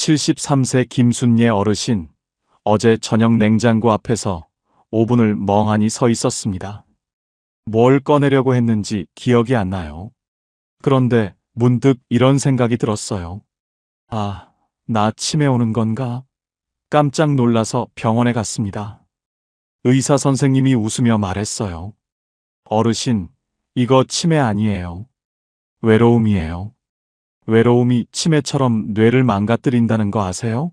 73세 김순예 어르신, 어제 저녁 냉장고 앞에서 5분을 멍하니 서 있었습니다. 뭘 꺼내려고 했는지 기억이 안 나요. 그런데 문득 이런 생각이 들었어요. 아, 나 치매 오는 건가? 깜짝 놀라서 병원에 갔습니다. 의사 선생님이 웃으며 말했어요. 어르신, 이거 치매 아니에요. 외로움이에요. 외로움이 치매처럼 뇌를 망가뜨린다는 거 아세요?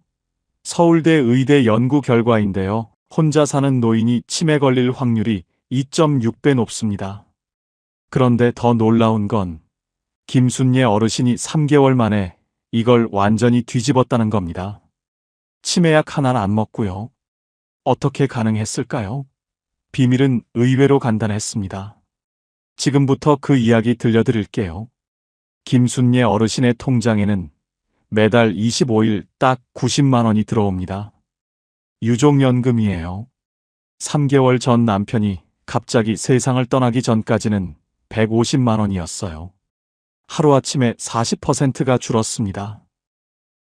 서울대 의대 연구 결과인데요. 혼자 사는 노인이 치매 걸릴 확률이 2.6배 높습니다. 그런데 더 놀라운 건 김순예 어르신이 3개월 만에 이걸 완전히 뒤집었다는 겁니다. 치매약 하나는 안 먹고요. 어떻게 가능했을까요? 비밀은 의외로 간단했습니다. 지금부터 그 이야기 들려드릴게요. 김순예 어르신의 통장에는 매달 25일 딱 90만 원이 들어옵니다. 유족연금이에요. 3개월 전 남편이 갑자기 세상을 떠나기 전까지는 150만 원이었어요. 하루아침에 40%가 줄었습니다.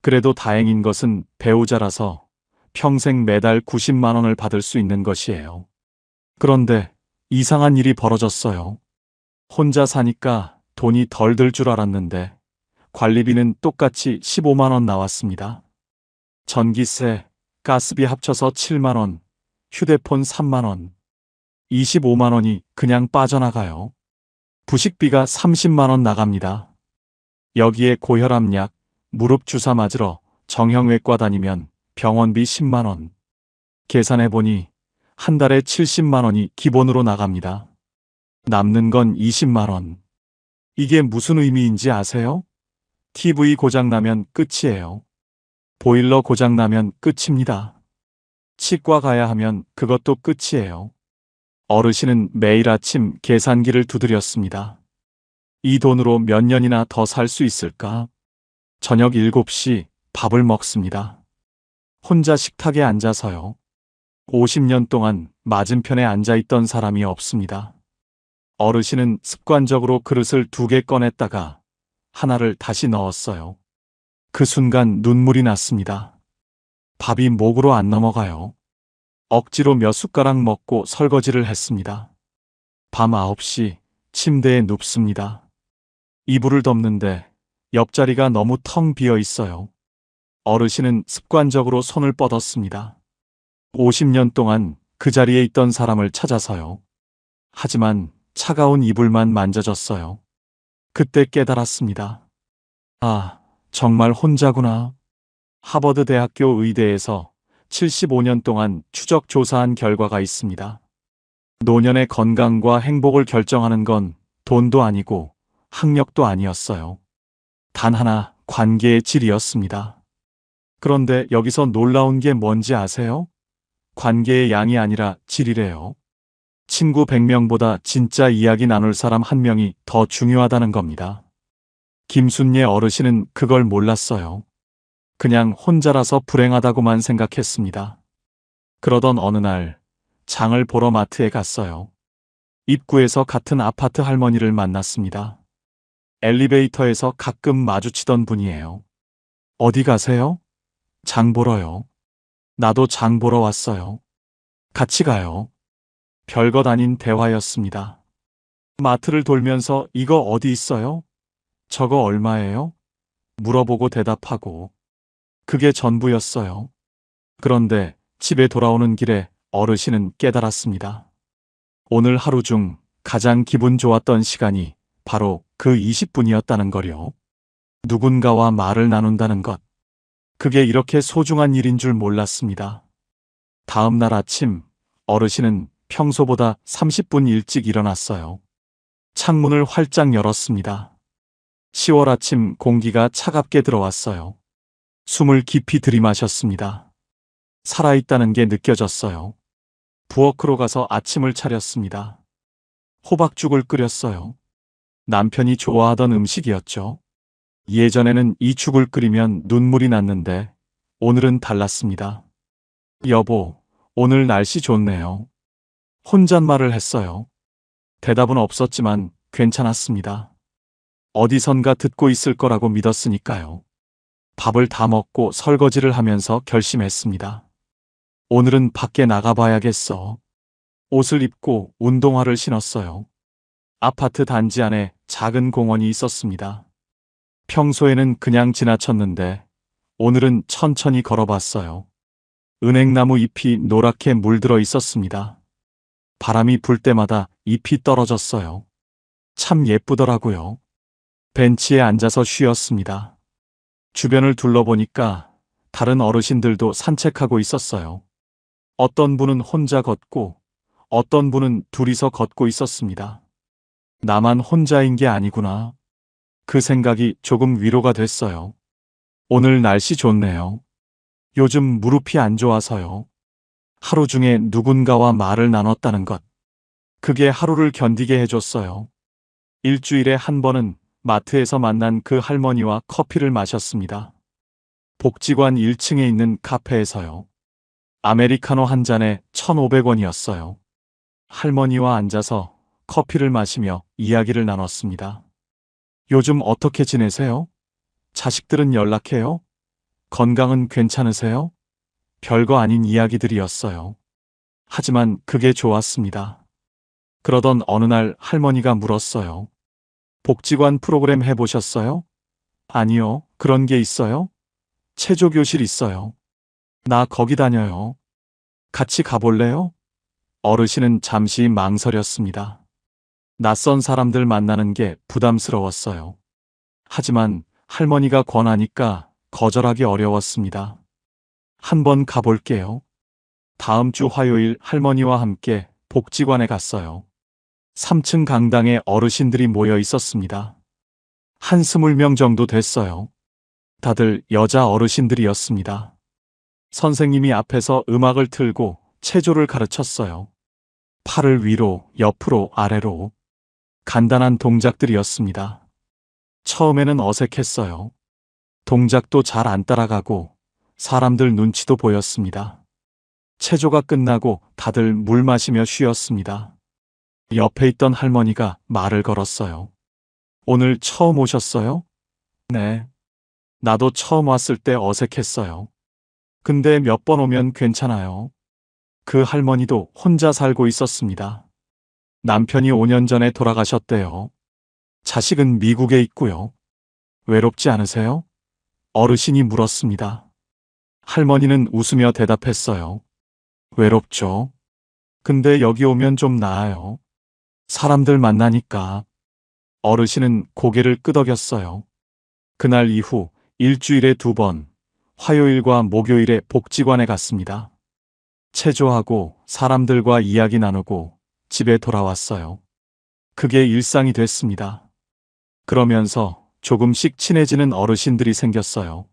그래도 다행인 것은 배우자라서 평생 매달 90만 원을 받을 수 있는 것이에요. 그런데 이상한 일이 벌어졌어요. 혼자 사니까 돈이 덜 들 줄 알았는데 관리비는 똑같이 15만 원 나왔습니다. 전기세, 가스비 합쳐서 7만 원, 휴대폰 3만 원, 25만 원이 그냥 빠져나가요. 부식비가 30만 원 나갑니다. 여기에 고혈압약, 무릎 주사 맞으러 정형외과 다니면 병원비 10만 원. 계산해보니 한 달에 70만 원이 기본으로 나갑니다. 남는 건 20만 원. 이게 무슨 의미인지 아세요? TV 고장나면 끝이에요. 보일러 고장나면 끝입니다. 치과 가야 하면 그것도 끝이에요. 어르신은 매일 아침 계산기를 두드렸습니다. 이 돈으로 몇 년이나 더 살 수 있을까? 저녁 7시 밥을 먹습니다. 혼자 식탁에 앉아서요. 50년 동안 맞은편에 앉아있던 사람이 없습니다. 어르신은 습관적으로 그릇을 2개 꺼냈다가 하나를 다시 넣었어요. 그 순간 눈물이 났습니다. 밥이 목으로 안 넘어가요. 억지로 몇 숟가락 먹고 설거지를 했습니다. 밤 9시 침대에 눕습니다. 이불을 덮는데 옆자리가 너무 텅 비어 있어요. 어르신은 습관적으로 손을 뻗었습니다. 50년 동안 그 자리에 있던 사람을 찾아서요. 하지만 차가운 이불만 만져졌어요. 그때 깨달았습니다. 아, 정말 혼자구나. 하버드 대학교 의대에서 75년 동안 추적 조사한 결과가 있습니다. 노년의 건강과 행복을 결정하는 건 돈도 아니고 학력도 아니었어요. 단 하나, 관계의 질이었습니다. 그런데 여기서 놀라운 게 뭔지 아세요? 관계의 양이 아니라 질이래요. 친구 100명보다 진짜 이야기 나눌 사람 1명이 더 중요하다는 겁니다. 김순예 어르신은 그걸 몰랐어요. 그냥 혼자라서 불행하다고만 생각했습니다. 그러던 어느 날 장을 보러 마트에 갔어요. 입구에서 같은 아파트 할머니를 만났습니다. 엘리베이터에서 가끔 마주치던 분이에요. 어디 가세요? 장 보러요. 나도 장 보러 왔어요. 같이 가요. 별것 아닌 대화였습니다. 마트를 돌면서 이거 어디 있어요? 저거 얼마예요? 물어보고 대답하고. 그게 전부였어요. 그런데 집에 돌아오는 길에 어르신은 깨달았습니다. 오늘 하루 중 가장 기분 좋았던 시간이 바로 그 20분이었다는 거요. 누군가와 말을 나눈다는 것. 그게 이렇게 소중한 일인 줄 몰랐습니다. 다음 날 아침 어르신은 평소보다 30분 일찍 일어났어요. 창문을 활짝 열었습니다. 10월 아침 공기가 차갑게 들어왔어요. 숨을 깊이 들이마셨습니다. 살아있다는 게 느껴졌어요. 부엌으로 가서 아침을 차렸습니다. 호박죽을 끓였어요. 남편이 좋아하던 음식이었죠. 예전에는 이 죽을 끓이면 눈물이 났는데 오늘은 달랐습니다. 여보, 오늘 날씨 좋네요. 혼잣말을 했어요. 대답은 없었지만 괜찮았습니다. 어디선가 듣고 있을 거라고 믿었으니까요. 밥을 다 먹고 설거지를 하면서 결심했습니다. 오늘은 밖에 나가봐야겠어. 옷을 입고 운동화를 신었어요. 아파트 단지 안에 작은 공원이 있었습니다. 평소에는 그냥 지나쳤는데 오늘은 천천히 걸어봤어요. 은행나무 잎이 노랗게 물들어 있었습니다. 바람이 불 때마다 잎이 떨어졌어요. 참 예쁘더라고요. 벤치에 앉아서 쉬었습니다. 주변을 둘러보니까 다른 어르신들도 산책하고 있었어요. 어떤 분은 혼자 걷고 어떤 분은 둘이서 걷고 있었습니다. 나만 혼자인 게 아니구나. 그 생각이 조금 위로가 됐어요. 오늘 날씨 좋네요. 요즘 무릎이 안 좋아서요. 하루 중에 누군가와 말을 나눴다는 것. 그게 하루를 견디게 해줬어요. 일주일에 한 번은 마트에서 만난 그 할머니와 커피를 마셨습니다. 복지관 1층에 있는 카페에서요. 아메리카노 한 잔에 1,500원이었어요. 할머니와 앉아서 커피를 마시며 이야기를 나눴습니다. 요즘 어떻게 지내세요? 자식들은 연락해요? 건강은 괜찮으세요? 별거 아닌 이야기들이었어요. 하지만 그게 좋았습니다. 그러던 어느 날 할머니가 물었어요. 복지관 프로그램 해보셨어요? 아니요, 그런 게 있어요? 체조교실 있어요. 나 거기 다녀요. 같이 가볼래요? 어르신은 잠시 망설였습니다. 낯선 사람들 만나는 게 부담스러웠어요. 하지만 할머니가 권하니까 거절하기 어려웠습니다. 한번 가볼게요. 다음 주 화요일 할머니와 함께 복지관에 갔어요. 3층 강당에 어르신들이 모여 있었습니다. 한 20명 정도 됐어요. 다들 여자 어르신들이었습니다. 선생님이 앞에서 음악을 틀고 체조를 가르쳤어요. 팔을 위로, 옆으로, 아래로. 간단한 동작들이었습니다. 처음에는 어색했어요. 동작도 잘 안 따라가고 사람들 눈치도 보였습니다. 체조가 끝나고 다들 물 마시며 쉬었습니다. 옆에 있던 할머니가 말을 걸었어요. 오늘 처음 오셨어요? 네. 나도 처음 왔을 때 어색했어요. 근데 몇 번 오면 괜찮아요. 그 할머니도 혼자 살고 있었습니다. 남편이 5년 전에 돌아가셨대요. 자식은 미국에 있고요. 외롭지 않으세요? 어르신이 물었습니다. 할머니는 웃으며 대답했어요. 외롭죠. 근데 여기 오면 좀 나아요. 사람들 만나니까. 어르신은 고개를 끄덕였어요. 그날 이후 일주일에 2번, 화요일과 목요일에 복지관에 갔습니다. 체조하고 사람들과 이야기 나누고 집에 돌아왔어요. 그게 일상이 됐습니다. 그러면서 조금씩 친해지는 어르신들이 생겼어요.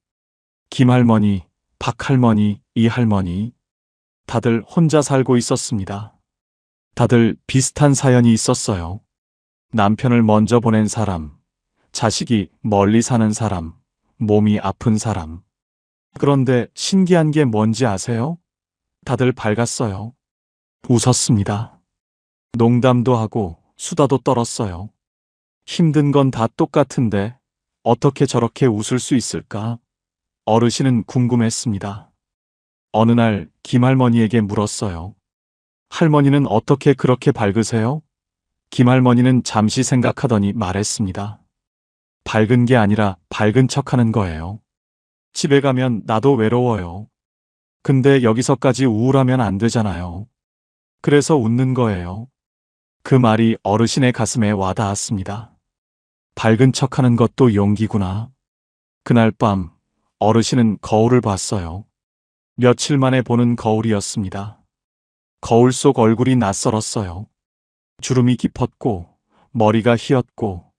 김할머니, 박할머니, 이할머니. 다들 혼자 살고 있었습니다. 다들 비슷한 사연이 있었어요. 남편을 먼저 보낸 사람, 자식이 멀리 사는 사람, 몸이 아픈 사람. 그런데 신기한 게 뭔지 아세요? 다들 밝았어요. 웃었습니다. 농담도 하고 수다도 떨었어요. 힘든 건 다 똑같은데 어떻게 저렇게 웃을 수 있을까? 어르신은 궁금했습니다. 어느 날 김할머니에게 물었어요. 할머니는 어떻게 그렇게 밝으세요? 김할머니는 잠시 생각하더니 말했습니다. 밝은 게 아니라 밝은 척하는 거예요. 집에 가면 나도 외로워요. 근데 여기서까지 우울하면 안 되잖아요. 그래서 웃는 거예요. 그 말이 어르신의 가슴에 와닿았습니다. 밝은 척하는 것도 용기구나. 그날 밤 어르신은 거울을 봤어요. 며칠 만에 보는 거울이었습니다. 거울 속 얼굴이 낯설었어요. 주름이 깊었고 머리가 휘었고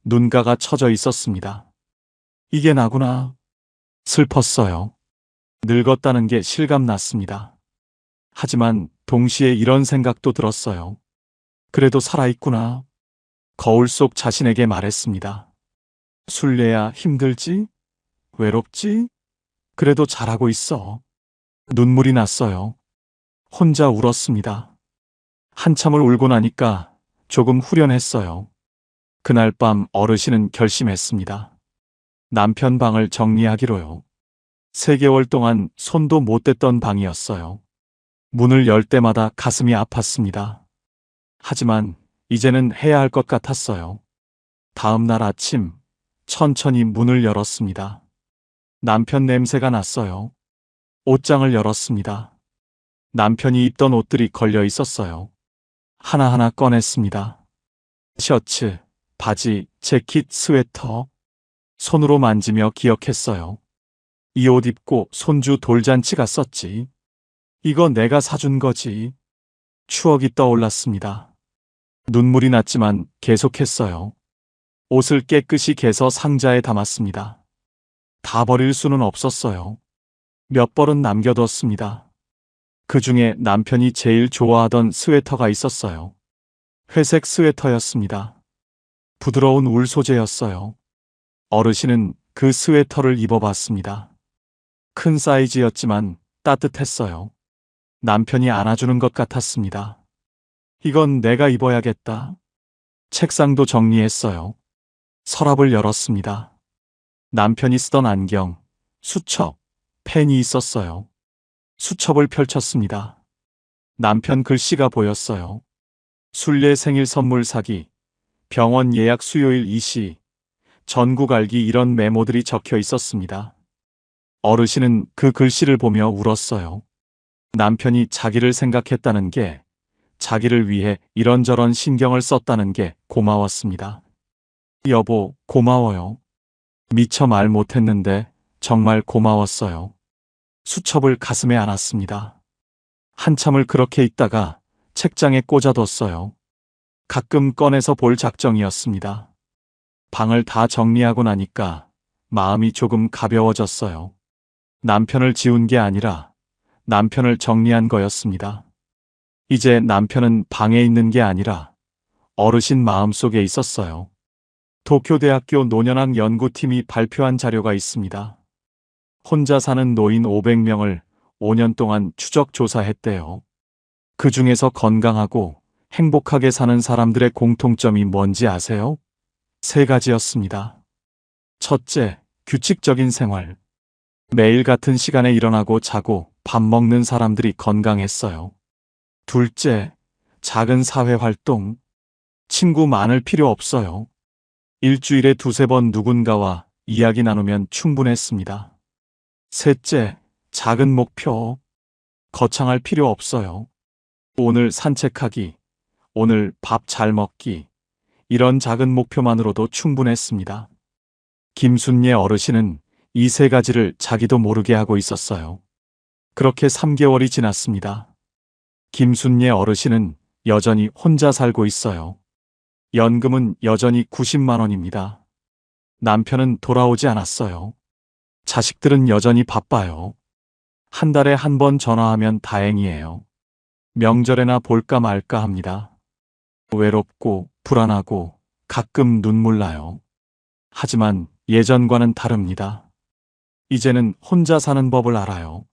눈가가 처져 있었습니다. 이게 나구나. 슬펐어요. 늙었다는 게 실감났습니다. 하지만 동시에 이런 생각도 들었어요. 그래도 살아있구나. 거울 속 자신에게 말했습니다. 술래야 힘들지? 외롭지? 그래도 잘하고 있어. 눈물이 났어요. 혼자 울었습니다. 한참을 울고 나니까 조금 후련했어요. 그날 밤 어르신은 결심했습니다. 남편 방을 정리하기로요. 3개월 동안 손도 못 댔던 방이었어요. 문을 열 때마다 가슴이 아팠습니다. 하지만 이제는 해야 할 것 같았어요. 다음 날 아침 천천히 문을 열었습니다. 남편 냄새가 났어요. 옷장을 열었습니다. 남편이 입던 옷들이 걸려 있었어요. 하나하나 꺼냈습니다. 셔츠, 바지, 재킷, 스웨터. 손으로 만지며 기억했어요. 이 옷 입고 손주 돌잔치 갔었지. 이거 내가 사준 거지. 추억이 떠올랐습니다. 눈물이 났지만 계속했어요. 옷을 깨끗이 개서 상자에 담았습니다. 다 버릴 수는 없었어요. 몇 벌은 남겨뒀습니다. 그 중에 남편이 제일 좋아하던 스웨터가 있었어요. 회색 스웨터였습니다. 부드러운 울 소재였어요. 어르신은 그 스웨터를 입어봤습니다. 큰 사이즈였지만 따뜻했어요. 남편이 안아주는 것 같았습니다. 이건 내가 입어야겠다. 책상도 정리했어요. 서랍을 열었습니다. 남편이 쓰던 안경, 수첩, 펜이 있었어요. 수첩을 펼쳤습니다. 남편 글씨가 보였어요. 순례 생일 선물 사기, 병원 예약 수요일 2시, 전국 알기 이런 메모들이 적혀 있었습니다. 어르신은 그 글씨를 보며 울었어요. 남편이 자기를 생각했다는 게, 자기를 위해 이런저런 신경을 썼다는 게 고마웠습니다. 여보, 고마워요. 미처 말 못했는데 정말 고마웠어요. 수첩을 가슴에 안았습니다. 한참을 그렇게 있다가 책장에 꽂아뒀어요. 가끔 꺼내서 볼 작정이었습니다. 방을 다 정리하고 나니까 마음이 조금 가벼워졌어요. 남편을 지운 게 아니라 남편을 정리한 거였습니다. 이제 남편은 방에 있는 게 아니라 어르신 마음속에 있었어요. 도쿄대학교 노년학 연구팀이 발표한 자료가 있습니다. 혼자 사는 노인 500명을 5년 동안 추적 조사했대요. 그 중에서 건강하고 행복하게 사는 사람들의 공통점이 뭔지 아세요? 3가지였습니다. 첫째, 규칙적인 생활. 매일 같은 시간에 일어나고 자고 밥 먹는 사람들이 건강했어요. 둘째, 작은 사회 활동. 친구 많을 필요 없어요. 일주일에 2~3번 누군가와 이야기 나누면 충분했습니다. 셋째, 작은 목표. 거창할 필요 없어요. 오늘 산책하기, 오늘 밥 잘 먹기, 이런 작은 목표만으로도 충분했습니다. 김순례 어르신은 이 3가지를 자기도 모르게 하고 있었어요. 그렇게 3개월이 지났습니다. 김순례 어르신은 여전히 혼자 살고 있어요. 연금은 여전히 90만 원입니다. 남편은 돌아오지 않았어요. 자식들은 여전히 바빠요. 한 달에 1번 전화하면 다행이에요. 명절에나 볼까 말까 합니다. 외롭고 불안하고 가끔 눈물 나요. 하지만 예전과는 다릅니다. 이제는 혼자 사는 법을 알아요.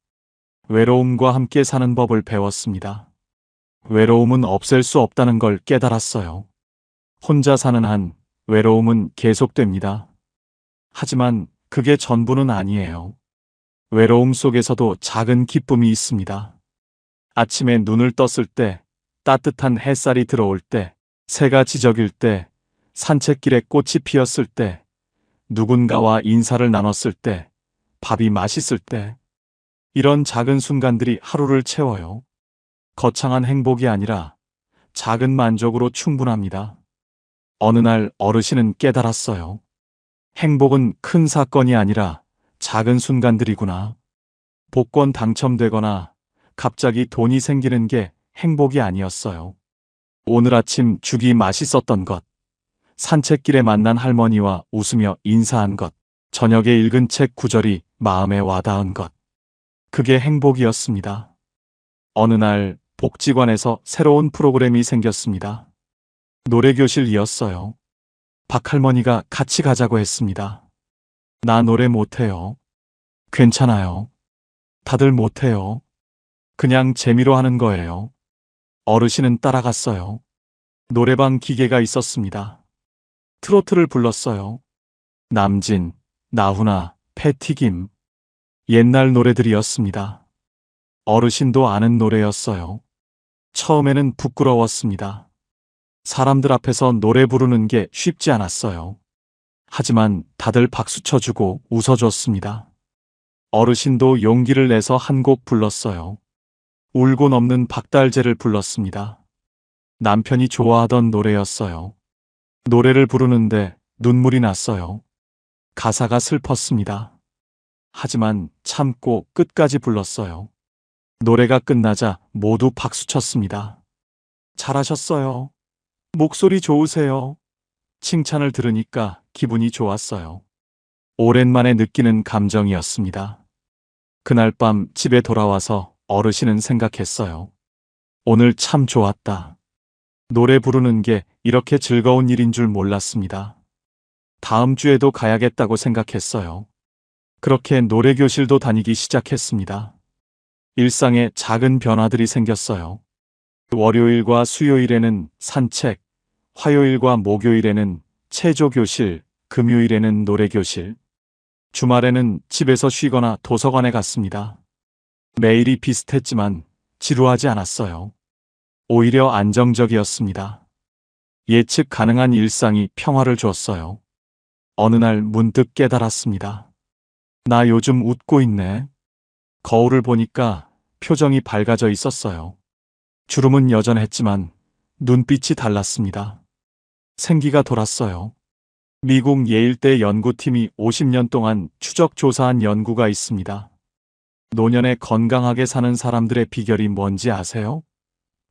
외로움과 함께 사는 법을 배웠습니다. 외로움은 없앨 수 없다는 걸 깨달았어요. 혼자 사는 한 외로움은 계속됩니다. 하지만 그게 전부는 아니에요. 외로움 속에서도 작은 기쁨이 있습니다. 아침에 눈을 떴을 때, 따뜻한 햇살이 들어올 때, 새가 지저귀일 때, 산책길에 꽃이 피었을 때, 누군가와 인사를 나눴을 때, 밥이 맛있을 때, 이런 작은 순간들이 하루를 채워요. 거창한 행복이 아니라 작은 만족으로 충분합니다. 어느 날 어르신은 깨달았어요. 행복은 큰 사건이 아니라 작은 순간들이구나. 복권 당첨되거나 갑자기 돈이 생기는 게 행복이 아니었어요. 오늘 아침 죽이 맛있었던 것, 산책길에 만난 할머니와 웃으며 인사한 것, 저녁에 읽은 책 구절이 마음에 와닿은 것. 그게 행복이었습니다. 어느 날 복지관에서 새로운 프로그램이 생겼습니다. 노래교실이었어요. 박할머니가 같이 가자고 했습니다. 나 노래 못해요. 괜찮아요. 다들 못해요. 그냥 재미로 하는 거예요. 어르신은 따라갔어요. 노래방 기계가 있었습니다. 트로트를 불렀어요. 남진, 나훈아, 패튀김. 옛날 노래들이었습니다. 어르신도 아는 노래였어요. 처음에는 부끄러웠습니다. 사람들 앞에서 노래 부르는 게 쉽지 않았어요. 하지만 다들 박수 쳐주고 웃어줬습니다. 어르신도 용기를 내서 한 곡 불렀어요. 울고 넘는 박달재를 불렀습니다. 남편이 좋아하던 노래였어요. 노래를 부르는데 눈물이 났어요. 가사가 슬펐습니다. 하지만 참고 끝까지 불렀어요. 노래가 끝나자 모두 박수쳤습니다. 잘하셨어요. 목소리 좋으세요. 칭찬을 들으니까 기분이 좋았어요. 오랜만에 느끼는 감정이었습니다. 그날 밤 집에 돌아와서 어르신은 생각했어요. 오늘 참 좋았다. 노래 부르는 게 이렇게 즐거운 일인 줄 몰랐습니다. 다음 주에도 가야겠다고 생각했어요. 그렇게 노래교실도 다니기 시작했습니다. 일상에 작은 변화들이 생겼어요. 월요일과 수요일에는 산책, 화요일과 목요일에는 체조교실, 금요일에는 노래교실, 주말에는 집에서 쉬거나 도서관에 갔습니다. 매일이 비슷했지만 지루하지 않았어요. 오히려 안정적이었습니다. 예측 가능한 일상이 평화를 줬어요. 어느 날 문득 깨달았습니다. 나 요즘 웃고 있네. 거울을 보니까 표정이 밝아져 있었어요. 주름은 여전했지만 눈빛이 달랐습니다. 생기가 돌았어요. 미국 예일대 연구팀이 50년 동안 추적 조사한 연구가 있습니다. 노년에 건강하게 사는 사람들의 비결이 뭔지 아세요?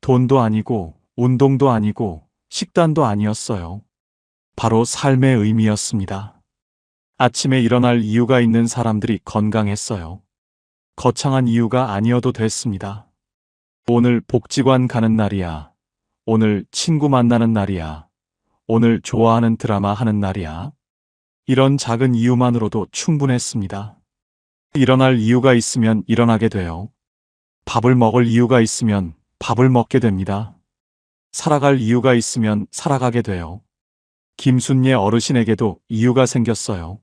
돈도 아니고 운동도 아니고 식단도 아니었어요. 바로 삶의 의미였습니다. 아침에 일어날 이유가 있는 사람들이 건강했어요. 거창한 이유가 아니어도 됐습니다. 오늘 복지관 가는 날이야. 오늘 친구 만나는 날이야. 오늘 좋아하는 드라마 하는 날이야. 이런 작은 이유만으로도 충분했습니다. 일어날 이유가 있으면 일어나게 돼요. 밥을 먹을 이유가 있으면 밥을 먹게 됩니다. 살아갈 이유가 있으면 살아가게 돼요. 김순례 어르신에게도 이유가 생겼어요.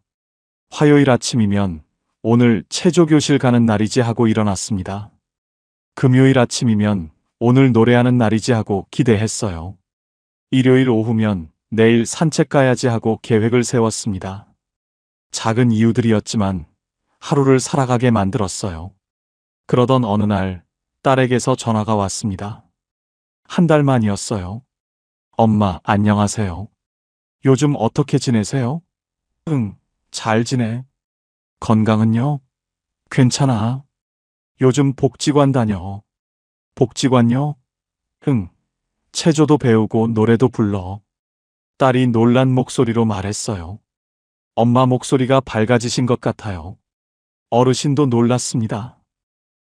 화요일 아침이면 오늘 체조교실 가는 날이지 하고 일어났습니다. 금요일 아침이면 오늘 노래하는 날이지 하고 기대했어요. 일요일 오후면 내일 산책 가야지 하고 계획을 세웠습니다. 작은 이유들이었지만 하루를 살아가게 만들었어요. 그러던 어느 날 딸에게서 전화가 왔습니다. 한 달 만이었어요. 엄마, 안녕하세요. 요즘 어떻게 지내세요? 응, 잘 지내. 건강은요? 괜찮아. 요즘 복지관 다녀. 복지관요? 응, 체조도 배우고 노래도 불러. 딸이 놀란 목소리로 말했어요. 엄마 목소리가 밝아지신 것 같아요. 어르신도 놀랐습니다.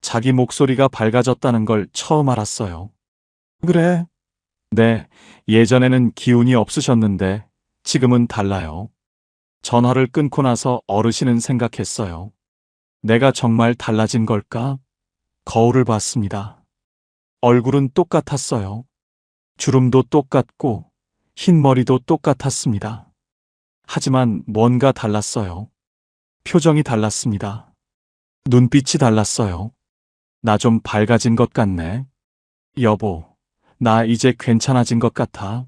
자기 목소리가 밝아졌다는 걸 처음 알았어요. 그래? 네, 예전에는 기운이 없으셨는데 지금은 달라요. 전화를 끊고 나서 어르신은 생각했어요. 내가 정말 달라진 걸까? 거울을 봤습니다. 얼굴은 똑같았어요. 주름도 똑같고 흰 머리도 똑같았습니다. 하지만 뭔가 달랐어요. 표정이 달랐습니다. 눈빛이 달랐어요. 나 좀 밝아진 것 같네. 여보, 나 이제 괜찮아진 것 같아.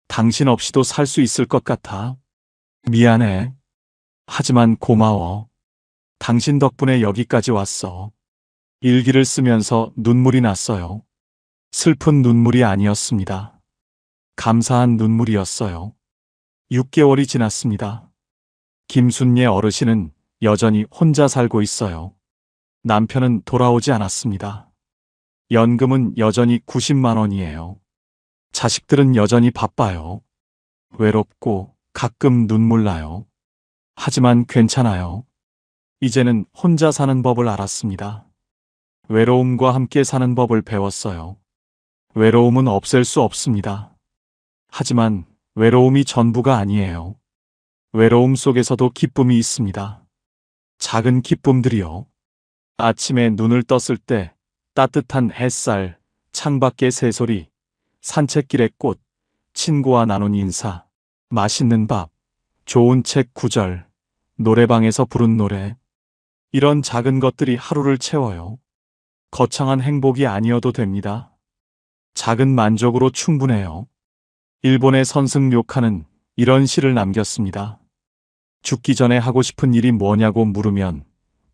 당신 없이도 살 수 있을 것 같아. 미안해. 하지만 고마워. 당신 덕분에 여기까지 왔어. 일기를 쓰면서 눈물이 났어요. 슬픈 눈물이 아니었습니다. 감사한 눈물이었어요. 6개월이 지났습니다. 김순례 어르신은 여전히 혼자 살고 있어요. 남편은 돌아오지 않았습니다. 연금은 여전히 90만 원이에요. 자식들은 여전히 바빠요. 외롭고 가끔 눈물 나요. 하지만 괜찮아요. 이제는 혼자 사는 법을 알았습니다. 외로움과 함께 사는 법을 배웠어요. 외로움은 없앨 수 없습니다. 하지만 외로움이 전부가 아니에요. 외로움 속에서도 기쁨이 있습니다. 작은 기쁨들이요. 아침에 눈을 떴을 때 따뜻한 햇살, 창밖의 새소리, 산책길의 꽃, 친구와 나눈 인사, 맛있는 밥, 좋은 책 9절, 노래방에서 부른 노래. 이런 작은 것들이 하루를 채워요. 거창한 행복이 아니어도 됩니다. 작은 만족으로 충분해요. 일본의 선승 료카는 이런 시를 남겼습니다. 죽기 전에 하고 싶은 일이 뭐냐고 물으면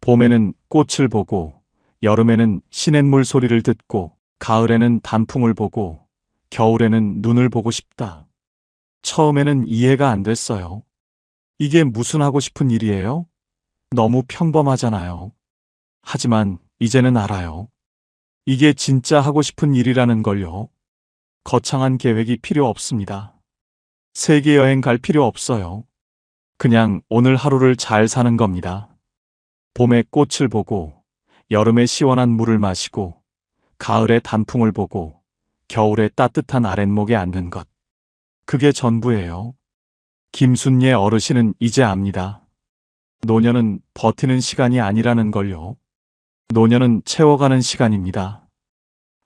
봄에는 꽃을 보고 여름에는 시냇물 소리를 듣고 가을에는 단풍을 보고 겨울에는 눈을 보고 싶다. 처음에는 이해가 안 됐어요. 이게 무슨 하고 싶은 일이에요? 너무 평범하잖아요. 하지만 이제는 알아요. 이게 진짜 하고 싶은 일이라는 걸요. 거창한 계획이 필요 없습니다. 세계 여행 갈 필요 없어요. 그냥 오늘 하루를 잘 사는 겁니다. 봄에 꽃을 보고, 여름에 시원한 물을 마시고, 가을에 단풍을 보고, 겨울에 따뜻한 아랫목에 앉는 것. 그게 전부예요. 김순예 어르신은 이제 압니다. 노년은 버티는 시간이 아니라는 걸요. 노년은 채워가는 시간입니다.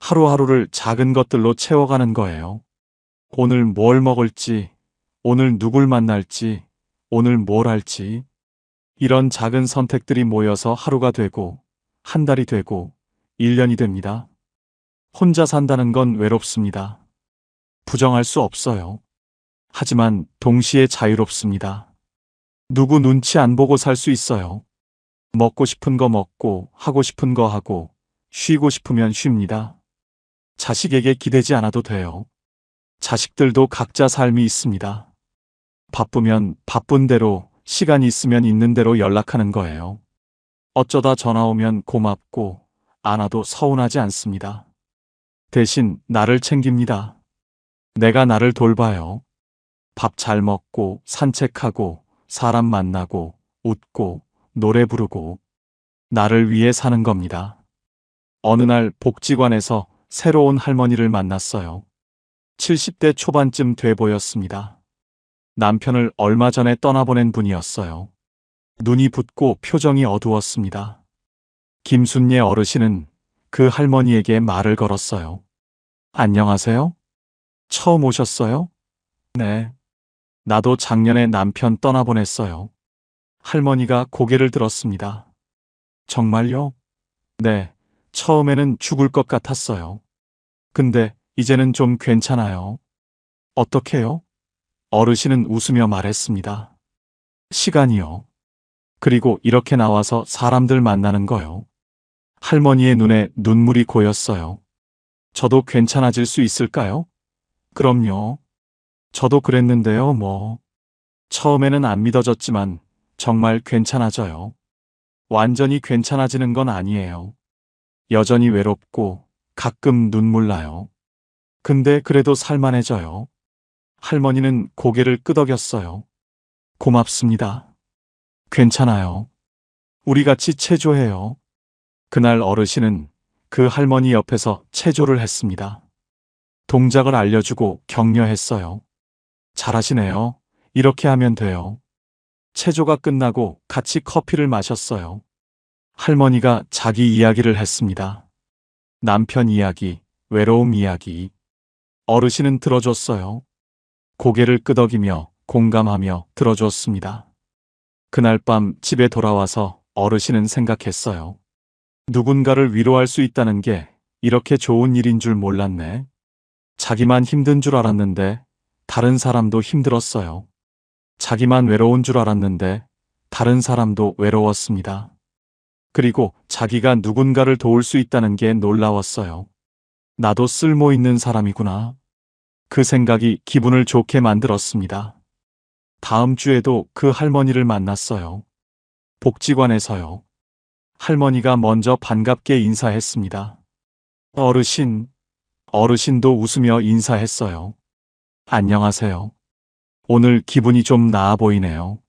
하루하루를 작은 것들로 채워가는 거예요. 오늘 뭘 먹을지, 오늘 누굴 만날지, 오늘 뭘 할지. 이런 작은 선택들이 모여서 하루가 되고, 한 달이 되고, 1년이 됩니다. 혼자 산다는 건 외롭습니다. 부정할 수 없어요. 하지만 동시에 자유롭습니다. 누구 눈치 안 보고 살 수 있어요. 먹고 싶은 거 먹고, 하고 싶은 거 하고, 쉬고 싶으면 쉽니다. 자식에게 기대지 않아도 돼요. 자식들도 각자 삶이 있습니다. 바쁘면 바쁜 대로, 시간이 있으면 있는 대로 연락하는 거예요. 어쩌다 전화 오면 고맙고, 안 와도 서운하지 않습니다. 대신 나를 챙깁니다. 내가 나를 돌봐요. 밥 잘 먹고, 산책하고, 사람 만나고, 웃고, 노래 부르고, 나를 위해 사는 겁니다. 어느 날 복지관에서 새로운 할머니를 만났어요. 70대 초반쯤 돼 보였습니다. 남편을 얼마 전에 떠나보낸 분이었어요. 눈이 붓고 표정이 어두웠습니다. 김순예 어르신은 그 할머니에게 말을 걸었어요. 안녕하세요? 처음 오셨어요? 네. 나도 작년에 남편 떠나보냈어요. 할머니가 고개를 들었습니다. 정말요? 네. 처음에는 죽을 것 같았어요. 근데 이제는 좀 괜찮아요. 어떻게요? 어르신은 웃으며 말했습니다. 시간이요. 그리고 이렇게 나와서 사람들 만나는 거요. 할머니의 눈에 눈물이 고였어요. 저도 괜찮아질 수 있을까요? 그럼요. 저도 그랬는데요, 뭐. 처음에는 안 믿어졌지만 정말 괜찮아져요. 완전히 괜찮아지는 건 아니에요. 여전히 외롭고 가끔 눈물 나요. 근데 그래도 살만해져요. 할머니는 고개를 끄덕였어요. 고맙습니다. 괜찮아요. 우리 같이 체조해요. 그날 어르신은 그 할머니 옆에서 체조를 했습니다. 동작을 알려주고 격려했어요. 잘하시네요. 이렇게 하면 돼요. 체조가 끝나고 같이 커피를 마셨어요. 할머니가 자기 이야기를 했습니다. 남편 이야기, 외로움 이야기. 어르신은 들어줬어요. 고개를 끄덕이며 공감하며 들어줬습니다. 그날 밤 집에 돌아와서 어르신은 생각했어요. 누군가를 위로할 수 있다는 게 이렇게 좋은 일인 줄 몰랐네. 자기만 힘든 줄 알았는데 다른 사람도 힘들었어요. 자기만 외로운 줄 알았는데 다른 사람도 외로웠습니다. 그리고 자기가 누군가를 도울 수 있다는 게 놀라웠어요. 나도 쓸모 있는 사람이구나. 그 생각이 기분을 좋게 만들었습니다. 다음 주에도 그 할머니를 만났어요. 복지관에서요. 할머니가 먼저 반갑게 인사했습니다. 어르신, 어르신도 웃으며 인사했어요. 안녕하세요. 오늘 기분이 좀 나아 보이네요.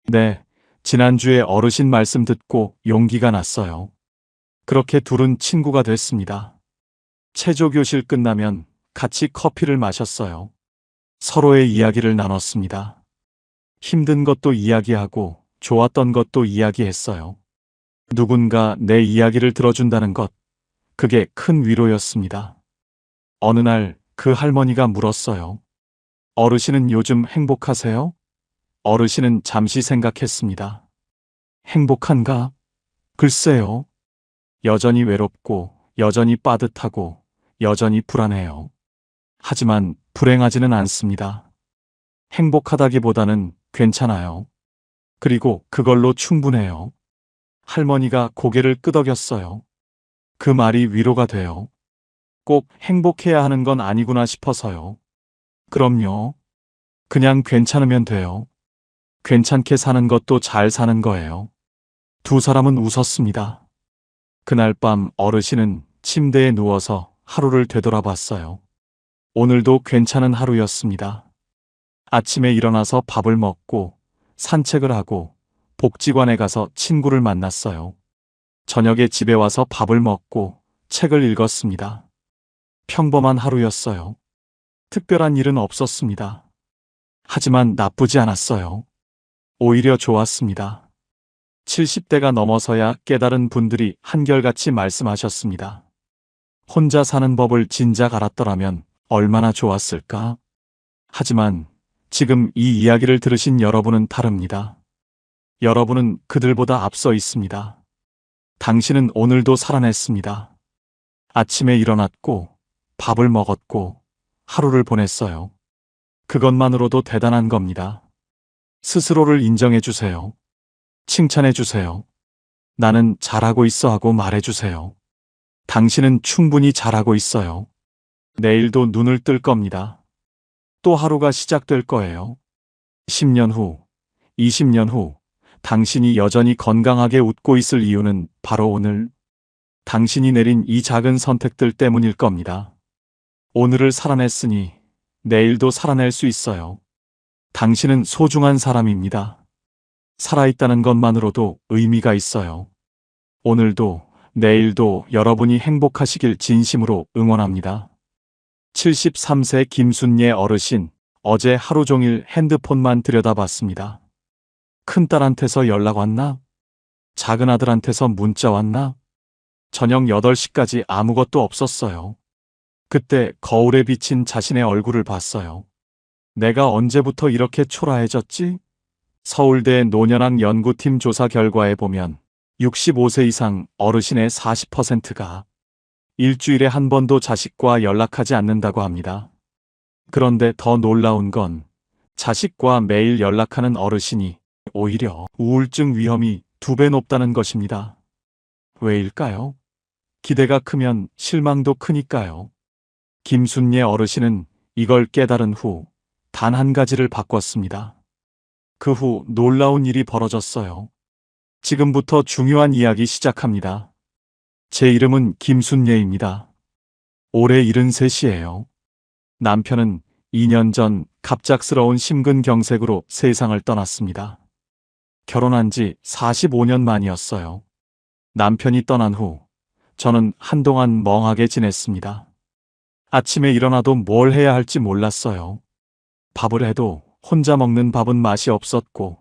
네, 지난주에 어르신 말씀 듣고 용기가 났어요. 그렇게 둘은 친구가 됐습니다. 체조 교실 끝나면 같이 커피를 마셨어요. 서로의 이야기를 나눴습니다. 힘든 것도 이야기하고 좋았던 것도 이야기했어요. 누군가 내 이야기를 들어준다는 것, 그게 큰 위로였습니다. 어느 날 그 할머니가 물었어요. 어르신은 요즘 행복하세요? 어르신은 잠시 생각했습니다. 행복한가? 글쎄요. 여전히 외롭고, 여전히 빠듯하고, 여전히 불안해요. 하지만 불행하지는 않습니다. 행복하다기보다는 괜찮아요. 그리고 그걸로 충분해요. 할머니가 고개를 끄덕였어요. 그 말이 위로가 돼요. 꼭 행복해야 하는 건 아니구나 싶어서요. 그럼요. 그냥 괜찮으면 돼요. 괜찮게 사는 것도 잘 사는 거예요. 두 사람은 웃었습니다. 그날 밤 어르신은 침대에 누워서 하루를 되돌아봤어요. 오늘도 괜찮은 하루였습니다. 아침에 일어나서 밥을 먹고 산책을 하고 복지관에 가서 친구를 만났어요. 저녁에 집에 와서 밥을 먹고 책을 읽었습니다. 평범한 하루였어요. 특별한 일은 없었습니다. 하지만 나쁘지 않았어요. 오히려 좋았습니다. 70대가 넘어서야 깨달은 분들이 한결같이 말씀하셨습니다. 혼자 사는 법을 진작 알았더라면 얼마나 좋았을까? 하지만 지금 이 이야기를 들으신 여러분은 다릅니다. 여러분은 그들보다 앞서 있습니다. 당신은 오늘도 살아냈습니다. 아침에 일어났고 밥을 먹었고 하루를 보냈어요. 그것만으로도 대단한 겁니다. 스스로를 인정해 주세요. 칭찬해 주세요. 나는 잘하고 있어 하고 말해 주세요. 당신은 충분히 잘하고 있어요. 내일도 눈을 뜰 겁니다. 또 하루가 시작될 거예요. 10년 후, 20년 후, 당신이 여전히 건강하게 웃고 있을 이유는 바로 오늘, 당신이 내린 이 작은 선택들 때문일 겁니다. 오늘을 살아냈으니 내일도 살아낼 수 있어요. 당신은 소중한 사람입니다. 살아있다는 것만으로도 의미가 있어요. 오늘도 내일도 여러분이 행복하시길 진심으로 응원합니다. 73세 김순예 어르신, 어제 하루 종일 핸드폰만 들여다봤습니다. 큰딸한테서 연락 왔나? 작은아들한테서 문자 왔나? 저녁 8시까지 아무것도 없었어요. 그때 거울에 비친 자신의 얼굴을 봤어요. 내가 언제부터 이렇게 초라해졌지? 서울대 노년학 연구팀 조사 결과에 보면 65세 이상 어르신의 40%가 일주일에 한 번도 자식과 연락하지 않는다고 합니다. 그런데 더 놀라운 건 자식과 매일 연락하는 어르신이 오히려 우울증 위험이 2배 높다는 것입니다. 왜일까요? 기대가 크면 실망도 크니까요. 김순예 어르신은 이걸 깨달은 후 단 한 가지를 바꿨습니다. 그 후 놀라운 일이 벌어졌어요. 지금부터 중요한 이야기 시작합니다. 제 이름은 김순예입니다. 올해 73이에요. 남편은 2년 전 갑작스러운 심근경색으로 세상을 떠났습니다. 결혼한 지 45년 만이었어요. 남편이 떠난 후 저는 한동안 멍하게 지냈습니다. 아침에 일어나도 뭘 해야 할지 몰랐어요. 밥을 해도 혼자 먹는 밥은 맛이 없었고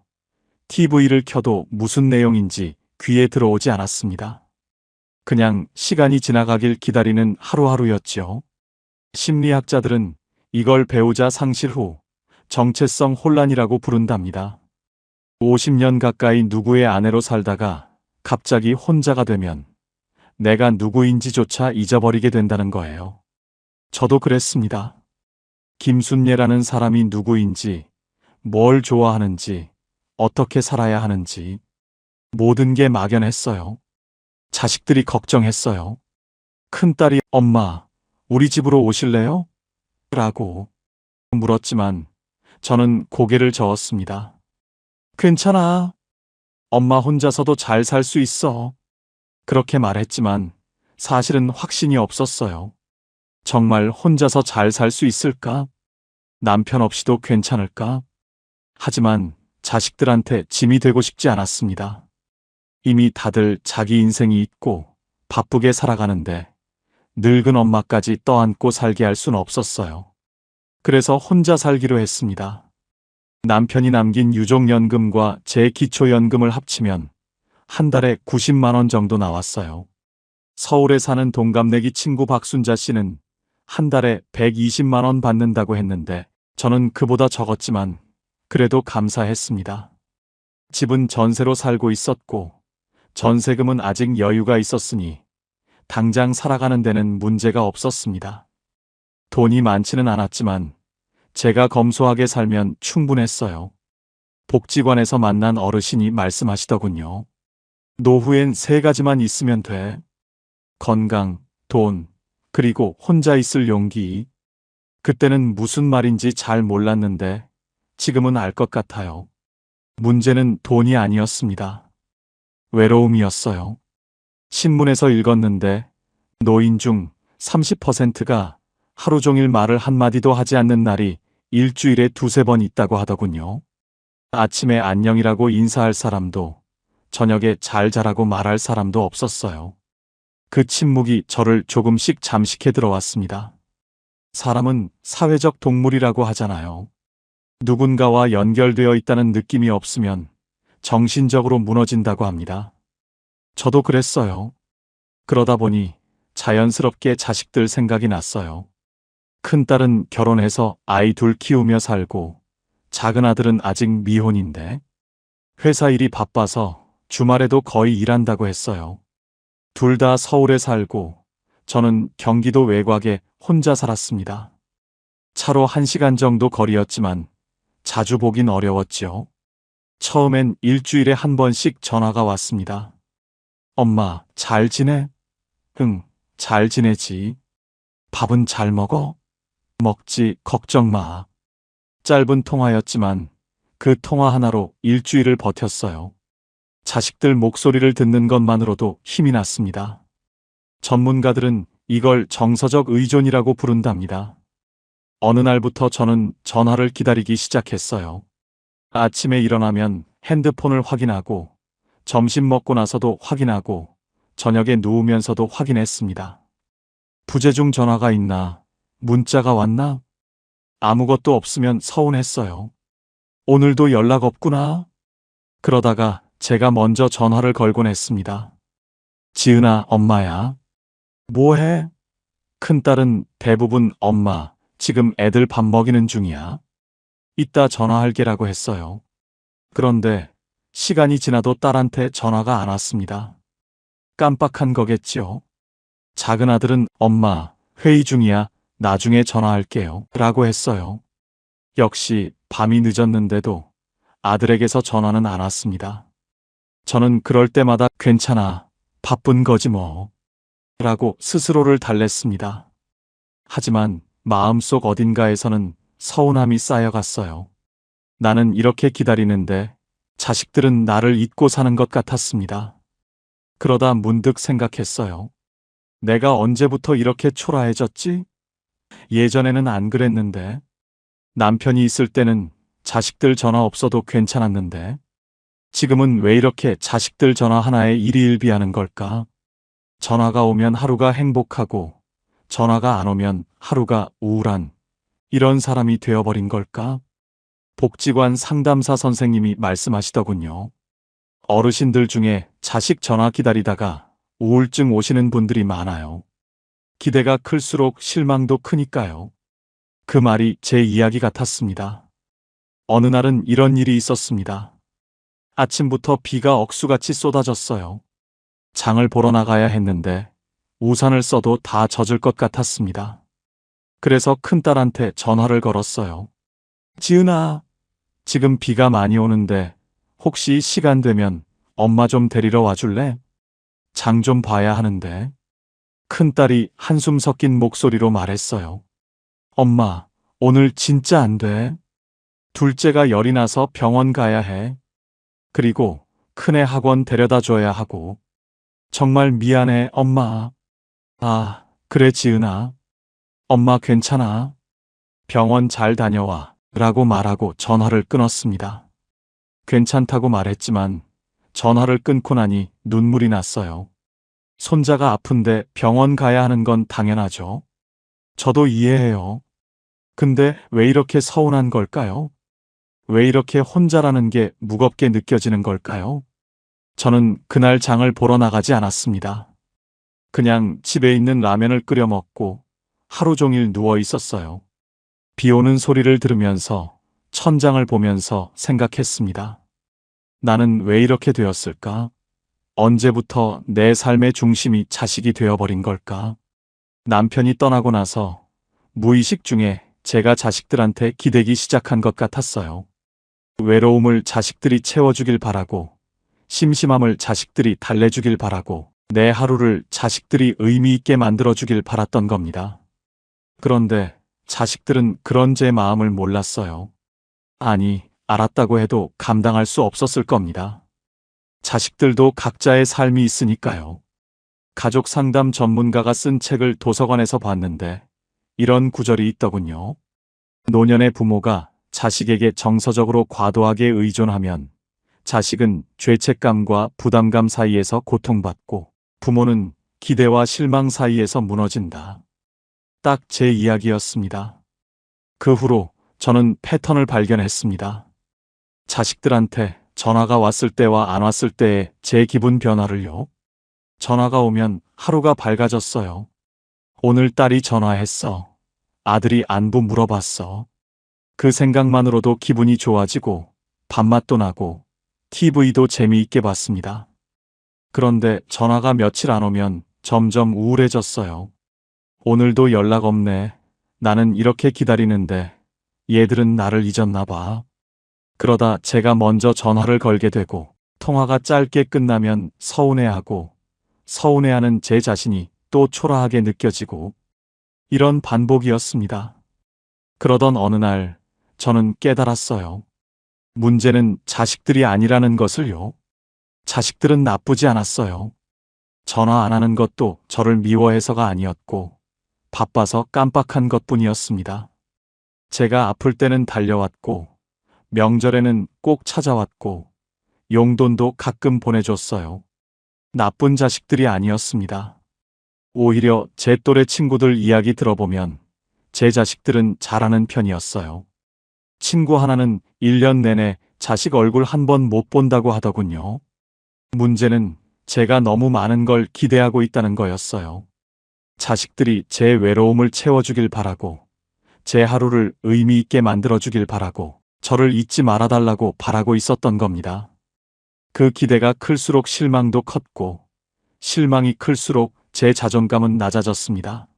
TV를 켜도 무슨 내용인지 귀에 들어오지 않았습니다. 그냥 시간이 지나가길 기다리는 하루하루였죠. 심리학자들은 이걸 배우자 상실 후 정체성 혼란이라고 부른답니다. 50년 가까이 누구의 아내로 살다가 갑자기 혼자가 되면 내가 누구인지조차 잊어버리게 된다는 거예요. 저도 그랬습니다. 김순예라는 사람이 누구인지, 뭘 좋아하는지, 어떻게 살아야 하는지 모든 게 막연했어요. 자식들이 걱정했어요. 큰딸이 엄마, 우리 집으로 오실래요? 라고 물었지만 저는 고개를 저었습니다. 괜찮아. 엄마 혼자서도 잘 살 수 있어. 그렇게 말했지만 사실은 확신이 없었어요. 정말 혼자서 잘 살 수 있을까? 남편 없이도 괜찮을까? 하지만 자식들한테 짐이 되고 싶지 않았습니다. 이미 다들 자기 인생이 있고 바쁘게 살아가는데 늙은 엄마까지 떠안고 살게 할 순 없었어요. 그래서 혼자 살기로 했습니다. 남편이 남긴 유족연금과 제 기초연금을 합치면 한 달에 90만 원 정도 나왔어요. 서울에 사는 동갑내기 친구 박순자 씨는 한 달에 120만 원 받는다고 했는데 저는 그보다 적었지만 그래도 감사했습니다. 집은 전세로 살고 있었고 전세금은 아직 여유가 있었으니 당장 살아가는 데는 문제가 없었습니다. 돈이 많지는 않았지만 제가 검소하게 살면 충분했어요. 복지관에서 만난 어르신이 말씀하시더군요. 노후엔 3가지만 있으면 돼. 건강, 돈, 그리고 혼자 있을 용기. 그때는 무슨 말인지 잘 몰랐는데 지금은 알 것 같아요. 문제는 돈이 아니었습니다. 외로움이었어요. 신문에서 읽었는데 노인 중 30%가 하루 종일 말을 한마디도 하지 않는 날이 일주일에 2~3번 있다고 하더군요. 아침에 안녕이라고 인사할 사람도 저녁에 잘 자라고 말할 사람도 없었어요. 그 침묵이 저를 조금씩 잠식해 들어왔습니다. 사람은 사회적 동물이라고 하잖아요. 누군가와 연결되어 있다는 느낌이 없으면 정신적으로 무너진다고 합니다. 저도 그랬어요. 그러다 보니 자연스럽게 자식들 생각이 났어요. 큰딸은 결혼해서 아이 2 키우며 살고 작은 아들은 아직 미혼인데 회사 일이 바빠서 주말에도 거의 일한다고 했어요. 둘 다 서울에 살고 저는 경기도 외곽에 혼자 살았습니다. 차로 1시간 정도 거리였지만 자주 보긴 어려웠지요. 처음엔 일주일에 1번씩 전화가 왔습니다. 엄마, 잘 지내? 응, 잘 지내지. 밥은 잘 먹어? 먹지, 걱정 마. 짧은 통화였지만 그 통화 하나로 일주일을 버텼어요. 자식들 목소리를 듣는 것만으로도 힘이 났습니다. 전문가들은 이걸 정서적 의존이라고 부른답니다. 어느 날부터 저는 전화를 기다리기 시작했어요. 아침에 일어나면 핸드폰을 확인하고 점심 먹고 나서도 확인하고 저녁에 누우면서도 확인했습니다. 부재중 전화가 있나? 문자가 왔나? 아무것도 없으면 서운했어요. 오늘도 연락 없구나? 그러다가 제가 먼저 전화를 걸곤 했습니다. 지은아, 엄마야. 뭐해? 큰딸은 대부분 엄마, 지금 애들 밥 먹이는 중이야. 이따 전화할게라고 했어요. 그런데 시간이 지나도 딸한테 전화가 안 왔습니다. 깜빡한 거겠지요. 작은 아들은 엄마, 회의 중이야. 나중에 전화할게요. 라고 했어요. 역시 밤이 늦었는데도 아들에게서 전화는 안 왔습니다. 저는 그럴 때마다 괜찮아. 바쁜 거지 뭐. 라고 스스로를 달랬습니다. 하지만 마음속 어딘가에서는 서운함이 쌓여갔어요. 나는 이렇게 기다리는데 자식들은 나를 잊고 사는 것 같았습니다. 그러다 문득 생각했어요. 내가 언제부터 이렇게 초라해졌지? 예전에는 안 그랬는데. 남편이 있을 때는 자식들 전화 없어도 괜찮았는데. 지금은 왜 이렇게 자식들 전화 하나에 일희일비하는 걸까? 전화가 오면 하루가 행복하고 전화가 안 오면 하루가 우울한 이런 사람이 되어버린 걸까? 복지관 상담사 선생님이 말씀하시더군요. 어르신들 중에 자식 전화 기다리다가 우울증 오시는 분들이 많아요. 기대가 클수록 실망도 크니까요. 그 말이 제 이야기 같았습니다. 어느 날은 이런 일이 있었습니다. 아침부터 비가 억수같이 쏟아졌어요. 장을 보러 나가야 했는데 우산을 써도 다 젖을 것 같았습니다. 그래서 큰딸한테 전화를 걸었어요. 지은아, 지금 비가 많이 오는데 혹시 시간 되면 엄마 좀 데리러 와줄래? 장 좀 봐야 하는데. 큰딸이 한숨 섞인 목소리로 말했어요. 엄마, 오늘 진짜 안 돼. 둘째가 열이 나서 병원 가야 해. 그리고 큰애 학원 데려다 줘야 하고. 정말 미안해, 엄마. 아, 그래, 지은아. 엄마 괜찮아. 병원 잘 다녀와. 라고 말하고 전화를 끊었습니다. 괜찮다고 말했지만 전화를 끊고 나니 눈물이 났어요. 손자가 아픈데 병원 가야 하는 건 당연하죠. 저도 이해해요. 근데 왜 이렇게 서운한 걸까요? 왜 이렇게 혼자라는 게 무겁게 느껴지는 걸까요? 저는 그날 장을 보러 나가지 않았습니다. 그냥 집에 있는 라면을 끓여 먹고 하루 종일 누워 있었어요. 비 오는 소리를 들으면서 천장을 보면서 생각했습니다. 나는 왜 이렇게 되었을까? 언제부터 내 삶의 중심이 자식이 되어버린 걸까? 남편이 떠나고 나서 무의식 중에 제가 자식들한테 기대기 시작한 것 같았어요. 외로움을 자식들이 채워주길 바라고, 심심함을 자식들이 달래주길 바라고, 내 하루를 자식들이 의미 있게 만들어주길 바랐던 겁니다. 그런데 자식들은 그런 제 마음을 몰랐어요. 아니, 알았다고 해도 감당할 수 없었을 겁니다. 자식들도 각자의 삶이 있으니까요. 가족 상담 전문가가 쓴 책을 도서관에서 봤는데 이런 구절이 있더군요. 노년의 부모가 자식에게 정서적으로 과도하게 의존하면 자식은 죄책감과 부담감 사이에서 고통받고 부모는 기대와 실망 사이에서 무너진다. 딱 제 이야기였습니다. 그 후로 저는 패턴을 발견했습니다. 자식들한테 전화가 왔을 때와 안 왔을 때의 제 기분 변화를요. 전화가 오면 하루가 밝아졌어요. 오늘 딸이 전화했어. 아들이 안부 물어봤어. 그 생각만으로도 기분이 좋아지고 밥맛도 나고 TV도 재미있게 봤습니다. 그런데 전화가 며칠 안 오면 점점 우울해졌어요. 오늘도 연락 없네. 나는 이렇게 기다리는데 얘들은 나를 잊었나 봐. 그러다 제가 먼저 전화를 걸게 되고 통화가 짧게 끝나면 서운해하고 서운해하는 제 자신이 또 초라하게 느껴지고 이런 반복이었습니다. 그러던 어느 날 저는 깨달았어요. 문제는 자식들이 아니라는 것을요. 자식들은 나쁘지 않았어요. 전화 안 하는 것도 저를 미워해서가 아니었고 바빠서 깜빡한 것뿐이었습니다. 제가 아플 때는 달려왔고 명절에는 꼭 찾아왔고 용돈도 가끔 보내줬어요. 나쁜 자식들이 아니었습니다. 오히려 제 또래 친구들 이야기 들어보면 제 자식들은 잘하는 편이었어요. 친구 하나는 1년 내내 자식 얼굴 한 번 못 본다고 하더군요. 문제는 제가 너무 많은 걸 기대하고 있다는 거였어요. 자식들이 제 외로움을 채워주길 바라고, 제 하루를 의미 있게 만들어주길 바라고, 저를 잊지 말아달라고 바라고 있었던 겁니다. 그 기대가 클수록 실망도 컸고, 실망이 클수록 제 자존감은 낮아졌습니다.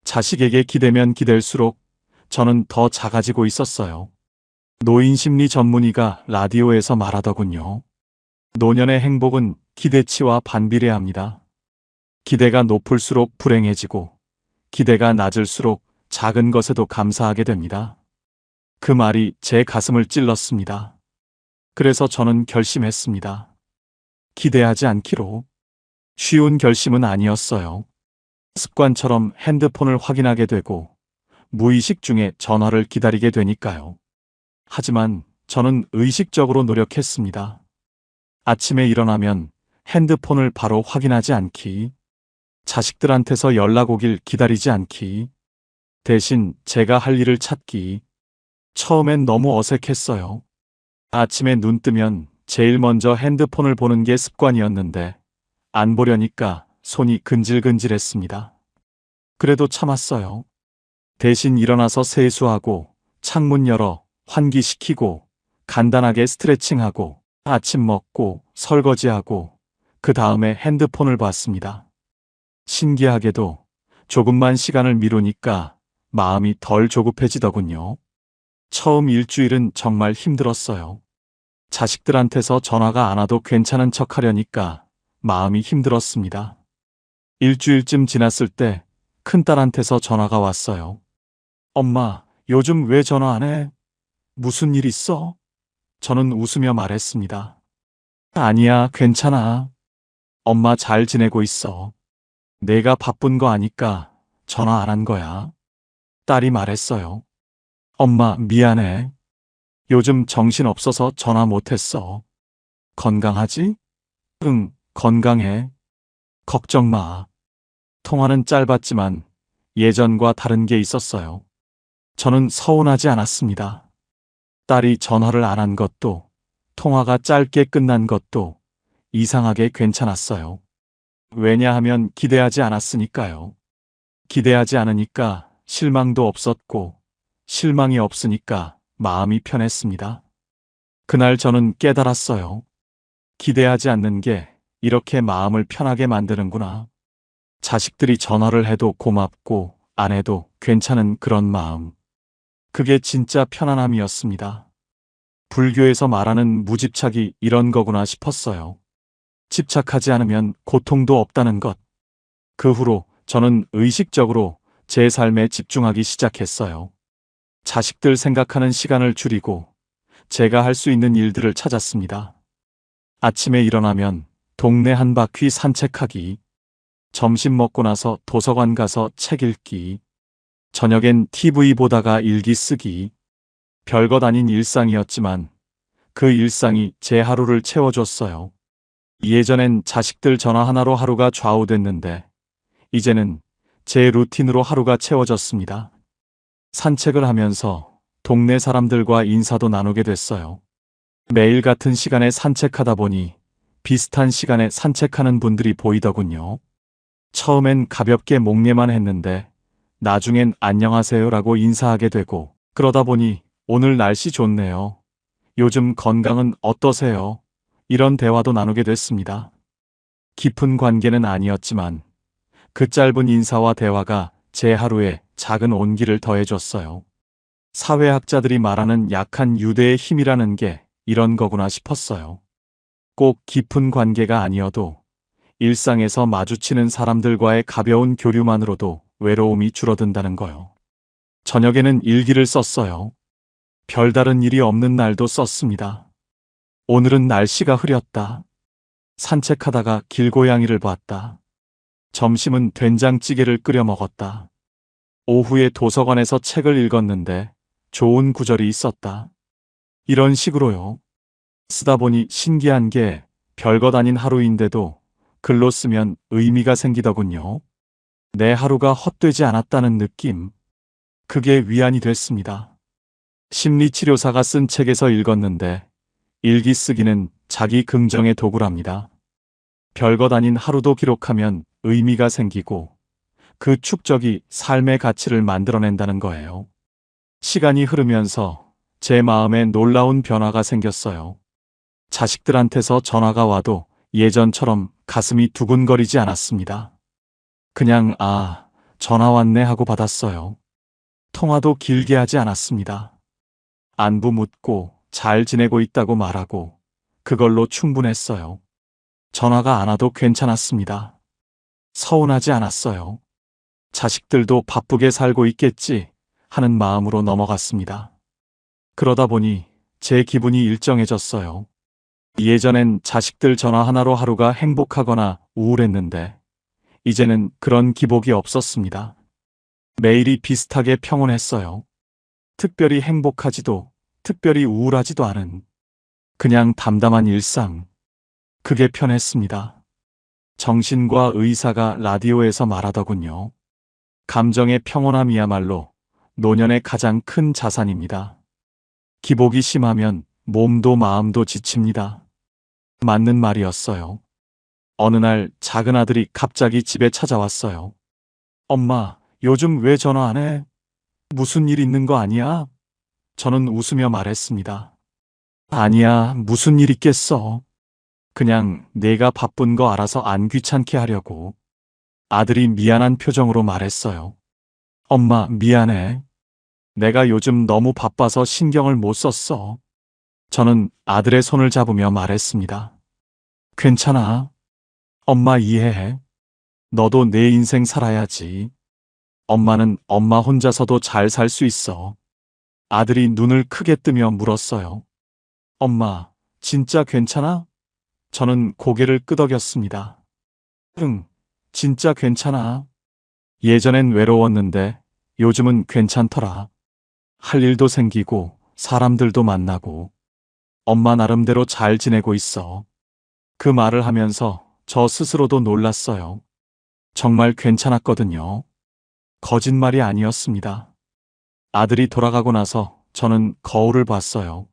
자식에게 기대면 기댈수록 저는 더 작아지고 있었어요. 노인심리 전문의가 라디오에서 말하더군요. 노년의 행복은 기대치와 반비례합니다. 기대가 높을수록 불행해지고, 기대가 낮을수록 작은 것에도 감사하게 됩니다. 그 말이 제 가슴을 찔렀습니다. 그래서 저는 결심했습니다. 기대하지 않기로. 쉬운 결심은 아니었어요. 습관처럼 핸드폰을 확인하게 되고 무의식 중에 전화를 기다리게 되니까요. 하지만 저는 의식적으로 노력했습니다. 아침에 일어나면 핸드폰을 바로 확인하지 않기, 자식들한테서 연락 오길 기다리지 않기, 대신 제가 할 일을 찾기. 처음엔 너무 어색했어요. 아침에 눈 뜨면 제일 먼저 핸드폰을 보는 게 습관이었는데 안 보려니까 손이 근질근질했습니다. 그래도 참았어요. 대신 일어나서 세수하고 창문 열어 환기시키고 간단하게 스트레칭하고 아침 먹고 설거지하고 그 다음에 핸드폰을 봤습니다. 신기하게도 조금만 시간을 미루니까 마음이 덜 조급해지더군요. 처음 일주일은 정말 힘들었어요. 자식들한테서 전화가 안 와도 괜찮은 척 하려니까 마음이 힘들었습니다. 일주일쯤 지났을 때 큰딸한테서 전화가 왔어요. 엄마, 요즘 왜 전화 안 해? 무슨 일 있어? 저는 웃으며 말했습니다. 아니야, 괜찮아. 엄마 잘 지내고 있어. 내가 바쁜 거 아니까 전화 안 한 거야. 딸이 말했어요. 엄마, 미안해. 요즘 정신 없어서 전화 못했어. 건강하지? 응, 건강해. 걱정 마. 통화는 짧았지만 예전과 다른 게 있었어요. 저는 서운하지 않았습니다. 딸이 전화를 안 한 것도, 통화가 짧게 끝난 것도 이상하게 괜찮았어요. 왜냐하면 기대하지 않았으니까요. 기대하지 않으니까 실망도 없었고, 실망이 없으니까 마음이 편했습니다. 그날 저는 깨달았어요. 기대하지 않는 게 이렇게 마음을 편하게 만드는구나. 자식들이 전화를 해도 고맙고 안 해도 괜찮은 그런 마음. 그게 진짜 편안함이었습니다. 불교에서 말하는 무집착이 이런 거구나 싶었어요. 집착하지 않으면 고통도 없다는 것. 그 후로 저는 의식적으로 제 삶에 집중하기 시작했어요. 자식들 생각하는 시간을 줄이고 제가 할 수 있는 일들을 찾았습니다. 아침에 일어나면 동네 한 바퀴 산책하기, 점심 먹고 나서 도서관 가서 책 읽기, 저녁엔 TV 보다가 일기 쓰기. 별것 아닌 일상이었지만 그 일상이 제 하루를 채워줬어요. 예전엔 자식들 전화 하나로 하루가 좌우됐는데 이제는 제 루틴으로 하루가 채워졌습니다. 산책을 하면서 동네 사람들과 인사도 나누게 됐어요. 매일 같은 시간에 산책하다 보니 비슷한 시간에 산책하는 분들이 보이더군요. 처음엔 가볍게 목례만 했는데 나중엔 안녕하세요라고 인사하게 되고, 그러다 보니 오늘 날씨 좋네요. 요즘 건강은 어떠세요? 이런 대화도 나누게 됐습니다. 깊은 관계는 아니었지만 그 짧은 인사와 대화가 제 하루에 작은 온기를 더해줬어요. 사회학자들이 말하는 약한 유대의 힘이라는 게 이런 거구나 싶었어요. 꼭 깊은 관계가 아니어도 일상에서 마주치는 사람들과의 가벼운 교류만으로도 외로움이 줄어든다는 거요. 저녁에는 일기를 썼어요. 별다른 일이 없는 날도 썼습니다. 오늘은 날씨가 흐렸다. 산책하다가 길고양이를 봤다. 점심은 된장찌개를 끓여 먹었다. 오후에 도서관에서 책을 읽었는데 좋은 구절이 있었다. 이런 식으로요. 쓰다 보니 신기한 게 별것 아닌 하루인데도 글로 쓰면 의미가 생기더군요. 내 하루가 헛되지 않았다는 느낌. 그게 위안이 됐습니다. 심리치료사가 쓴 책에서 읽었는데 일기 쓰기는 자기 긍정의 도구랍니다. 별것 아닌 하루도 기록하면 의미가 생기고 그 축적이 삶의 가치를 만들어낸다는 거예요. 시간이 흐르면서 제 마음에 놀라운 변화가 생겼어요. 자식들한테서 전화가 와도 예전처럼 가슴이 두근거리지 않았습니다. 그냥 전화 왔네 하고 받았어요. 통화도 길게 하지 않았습니다. 안부 묻고 잘 지내고 있다고 말하고 그걸로 충분했어요. 전화가 안 와도 괜찮았습니다. 서운하지 않았어요. 자식들도 바쁘게 살고 있겠지 하는 마음으로 넘어갔습니다. 그러다 보니 제 기분이 일정해졌어요. 예전엔 자식들 전화 하나로 하루가 행복하거나 우울했는데 이제는 그런 기복이 없었습니다. 매일이 비슷하게 평온했어요. 특별히 행복하지도 특별히 우울하지도 않은 그냥 담담한 일상. 그게 편했습니다. 정신과 의사가 라디오에서 말하더군요. 감정의 평온함이야말로 노년의 가장 큰 자산입니다. 기복이 심하면 몸도 마음도 지칩니다. 맞는 말이었어요. 어느 날 작은 아들이 갑자기 집에 찾아왔어요. 엄마, 요즘 왜 전화 안 해? 무슨 일 있는 거 아니야? 저는 웃으며 말했습니다. 아니야, 무슨 일 있겠어. 그냥 내가 바쁜 거 알아서 안 귀찮게 하려고. 아들이 미안한 표정으로 말했어요. 엄마, 미안해. 내가 요즘 너무 바빠서 신경을 못 썼어. 저는 아들의 손을 잡으며 말했습니다. 괜찮아. 엄마 이해해. 너도 내 인생 살아야지. 엄마는 엄마 혼자서도 잘 살 수 있어. 아들이 눈을 크게 뜨며 물었어요. 엄마, 진짜 괜찮아? 저는 고개를 끄덕였습니다. 응, 진짜 괜찮아. 예전엔 외로웠는데 요즘은 괜찮더라. 할 일도 생기고 사람들도 만나고 엄마 나름대로 잘 지내고 있어. 그 말을 하면서 저 스스로도 놀랐어요. 정말 괜찮았거든요. 거짓말이 아니었습니다. 아들이 돌아가고 나서 저는 거울을 봤어요.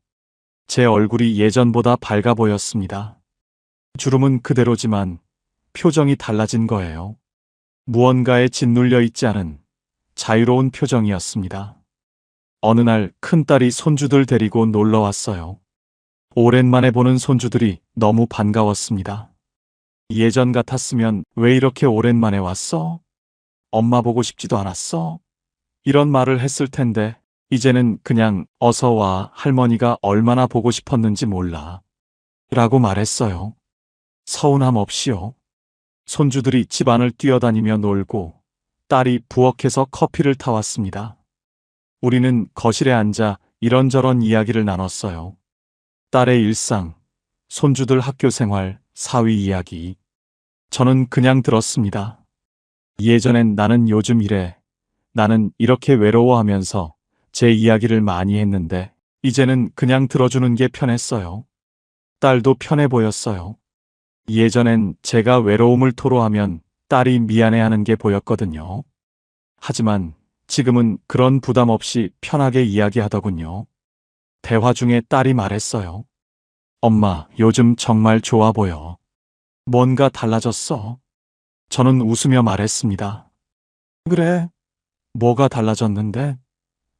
제 얼굴이 예전보다 밝아 보였습니다. 주름은 그대로지만 표정이 달라진 거예요. 무언가에 짓눌려 있지 않은 자유로운 표정이었습니다. 어느 날 큰딸이 손주들 데리고 놀러 왔어요. 오랜만에 보는 손주들이 너무 반가웠습니다. 예전 같았으면 왜 이렇게 오랜만에 왔어? 엄마 보고 싶지도 않았어? 이런 말을 했을 텐데, 이제는 그냥 어서 와, 할머니가 얼마나 보고 싶었는지 몰라. 라고 말했어요. 서운함 없이요. 손주들이 집안을 뛰어다니며 놀고 딸이 부엌에서 커피를 타왔습니다. 우리는 거실에 앉아 이런저런 이야기를 나눴어요. 딸의 일상, 손주들 학교 생활, 사위 이야기. 저는 그냥 들었습니다. 예전엔 나는 요즘 이래, 나는 이렇게 외로워하면서 제 이야기를 많이 했는데, 이제는 그냥 들어주는 게 편했어요. 딸도 편해 보였어요. 예전엔 제가 외로움을 토로하면 딸이 미안해하는 게 보였거든요. 하지만 지금은 그런 부담 없이 편하게 이야기하더군요. 대화 중에 딸이 말했어요. 엄마, 요즘 정말 좋아 보여. 뭔가 달라졌어. 저는 웃으며 말했습니다. 그래? 뭐가 달라졌는데?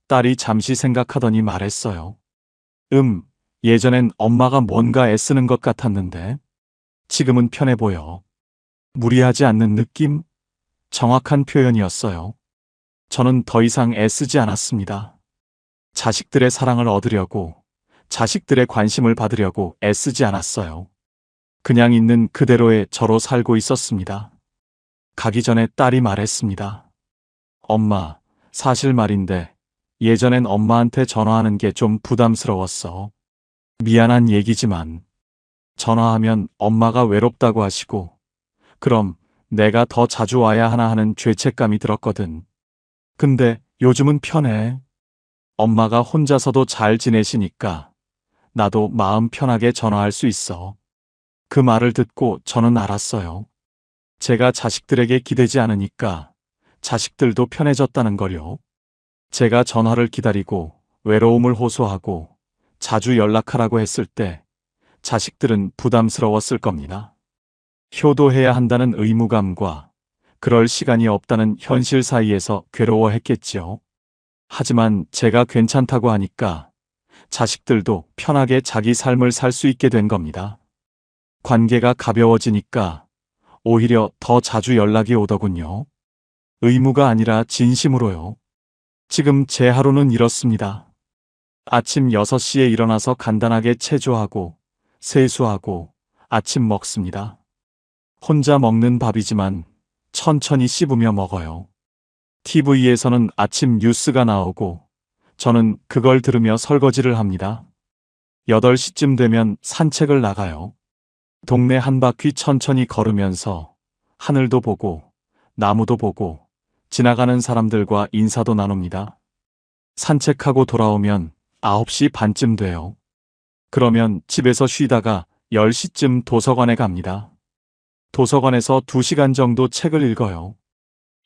딸이 잠시 생각하더니 말했어요. 예전엔 엄마가 뭔가 애쓰는 것 같았는데, 지금은 편해 보여. 무리하지 않는 느낌? 정확한 표현이었어요. 저는 더 이상 애쓰지 않았습니다. 자식들의 사랑을 얻으려고, 자식들의 관심을 받으려고 애쓰지 않았어요. 그냥 있는 그대로의 저로 살고 있었습니다. 가기 전에 딸이 말했습니다. 엄마, 사실 말인데 예전엔 엄마한테 전화하는 게 좀 부담스러웠어. 미안한 얘기지만 전화하면 엄마가 외롭다고 하시고 그럼 내가 더 자주 와야 하나 하는 죄책감이 들었거든. 근데 요즘은 편해. 엄마가 혼자서도 잘 지내시니까 나도 마음 편하게 전화할 수 있어. 그 말을 듣고 저는 알았어요. 제가 자식들에게 기대지 않으니까 자식들도 편해졌다는 걸요. 제가 전화를 기다리고 외로움을 호소하고 자주 연락하라고 했을 때 자식들은 부담스러웠을 겁니다. 효도해야 한다는 의무감과 그럴 시간이 없다는 현실 사이에서 괴로워했겠지요. 하지만 제가 괜찮다고 하니까 자식들도 편하게 자기 삶을 살 수 있게 된 겁니다. 관계가 가벼워지니까 오히려 더 자주 연락이 오더군요. 의무가 아니라 진심으로요. 지금 제 하루는 이렇습니다. 아침 6시에 일어나서 간단하게 체조하고 세수하고 아침 먹습니다. 혼자 먹는 밥이지만 천천히 씹으며 먹어요. TV에서는 아침 뉴스가 나오고 저는 그걸 들으며 설거지를 합니다. 8시쯤 되면 산책을 나가요. 동네 한 바퀴 천천히 걸으면서 하늘도 보고 나무도 보고 지나가는 사람들과 인사도 나눕니다. 산책하고 돌아오면 9시 반쯤 돼요. 그러면 집에서 쉬다가 10시쯤 도서관에 갑니다. 도서관에서 2시간 정도 책을 읽어요.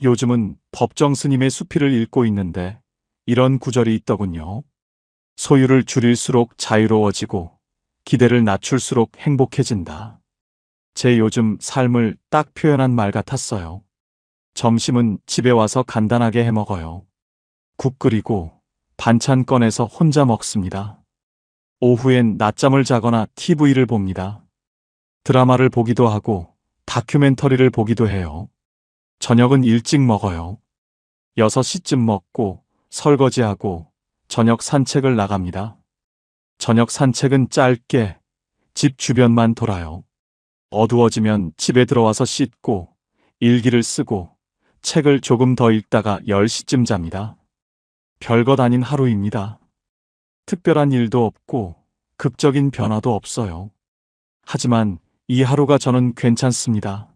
요즘은 법정 스님의 수필을 읽고 있는데 이런 구절이 있더군요. 소유를 줄일수록 자유로워지고 기대를 낮출수록 행복해진다. 제 요즘 삶을 딱 표현한 말 같았어요. 점심은 집에 와서 간단하게 해 먹어요. 국 끓이고 반찬 꺼내서 혼자 먹습니다. 오후엔 낮잠을 자거나 TV를 봅니다. 드라마를 보기도 하고 다큐멘터리를 보기도 해요. 저녁은 일찍 먹어요. 6시쯤 먹고 설거지하고 저녁 산책을 나갑니다. 저녁 산책은 짧게 집 주변만 돌아요. 어두워지면 집에 들어와서 씻고 일기를 쓰고 책을 조금 더 읽다가 10시쯤 잡니다. 별것 아닌 하루입니다. 특별한 일도 없고 극적인 변화도 없어요. 하지만 이 하루가 저는 괜찮습니다.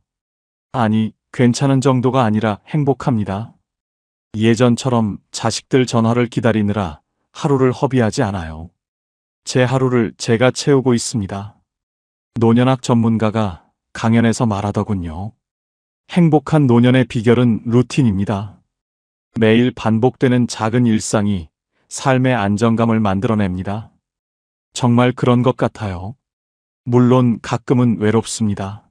아니, 괜찮은 정도가 아니라 행복합니다. 예전처럼 자식들 전화를 기다리느라 하루를 허비하지 않아요. 제 하루를 제가 채우고 있습니다. 노년학 전문가가 강연에서 말하더군요. 행복한 노년의 비결은 루틴입니다. 매일 반복되는 작은 일상이 삶의 안정감을 만들어냅니다. 정말 그런 것 같아요. 물론 가끔은 외롭습니다.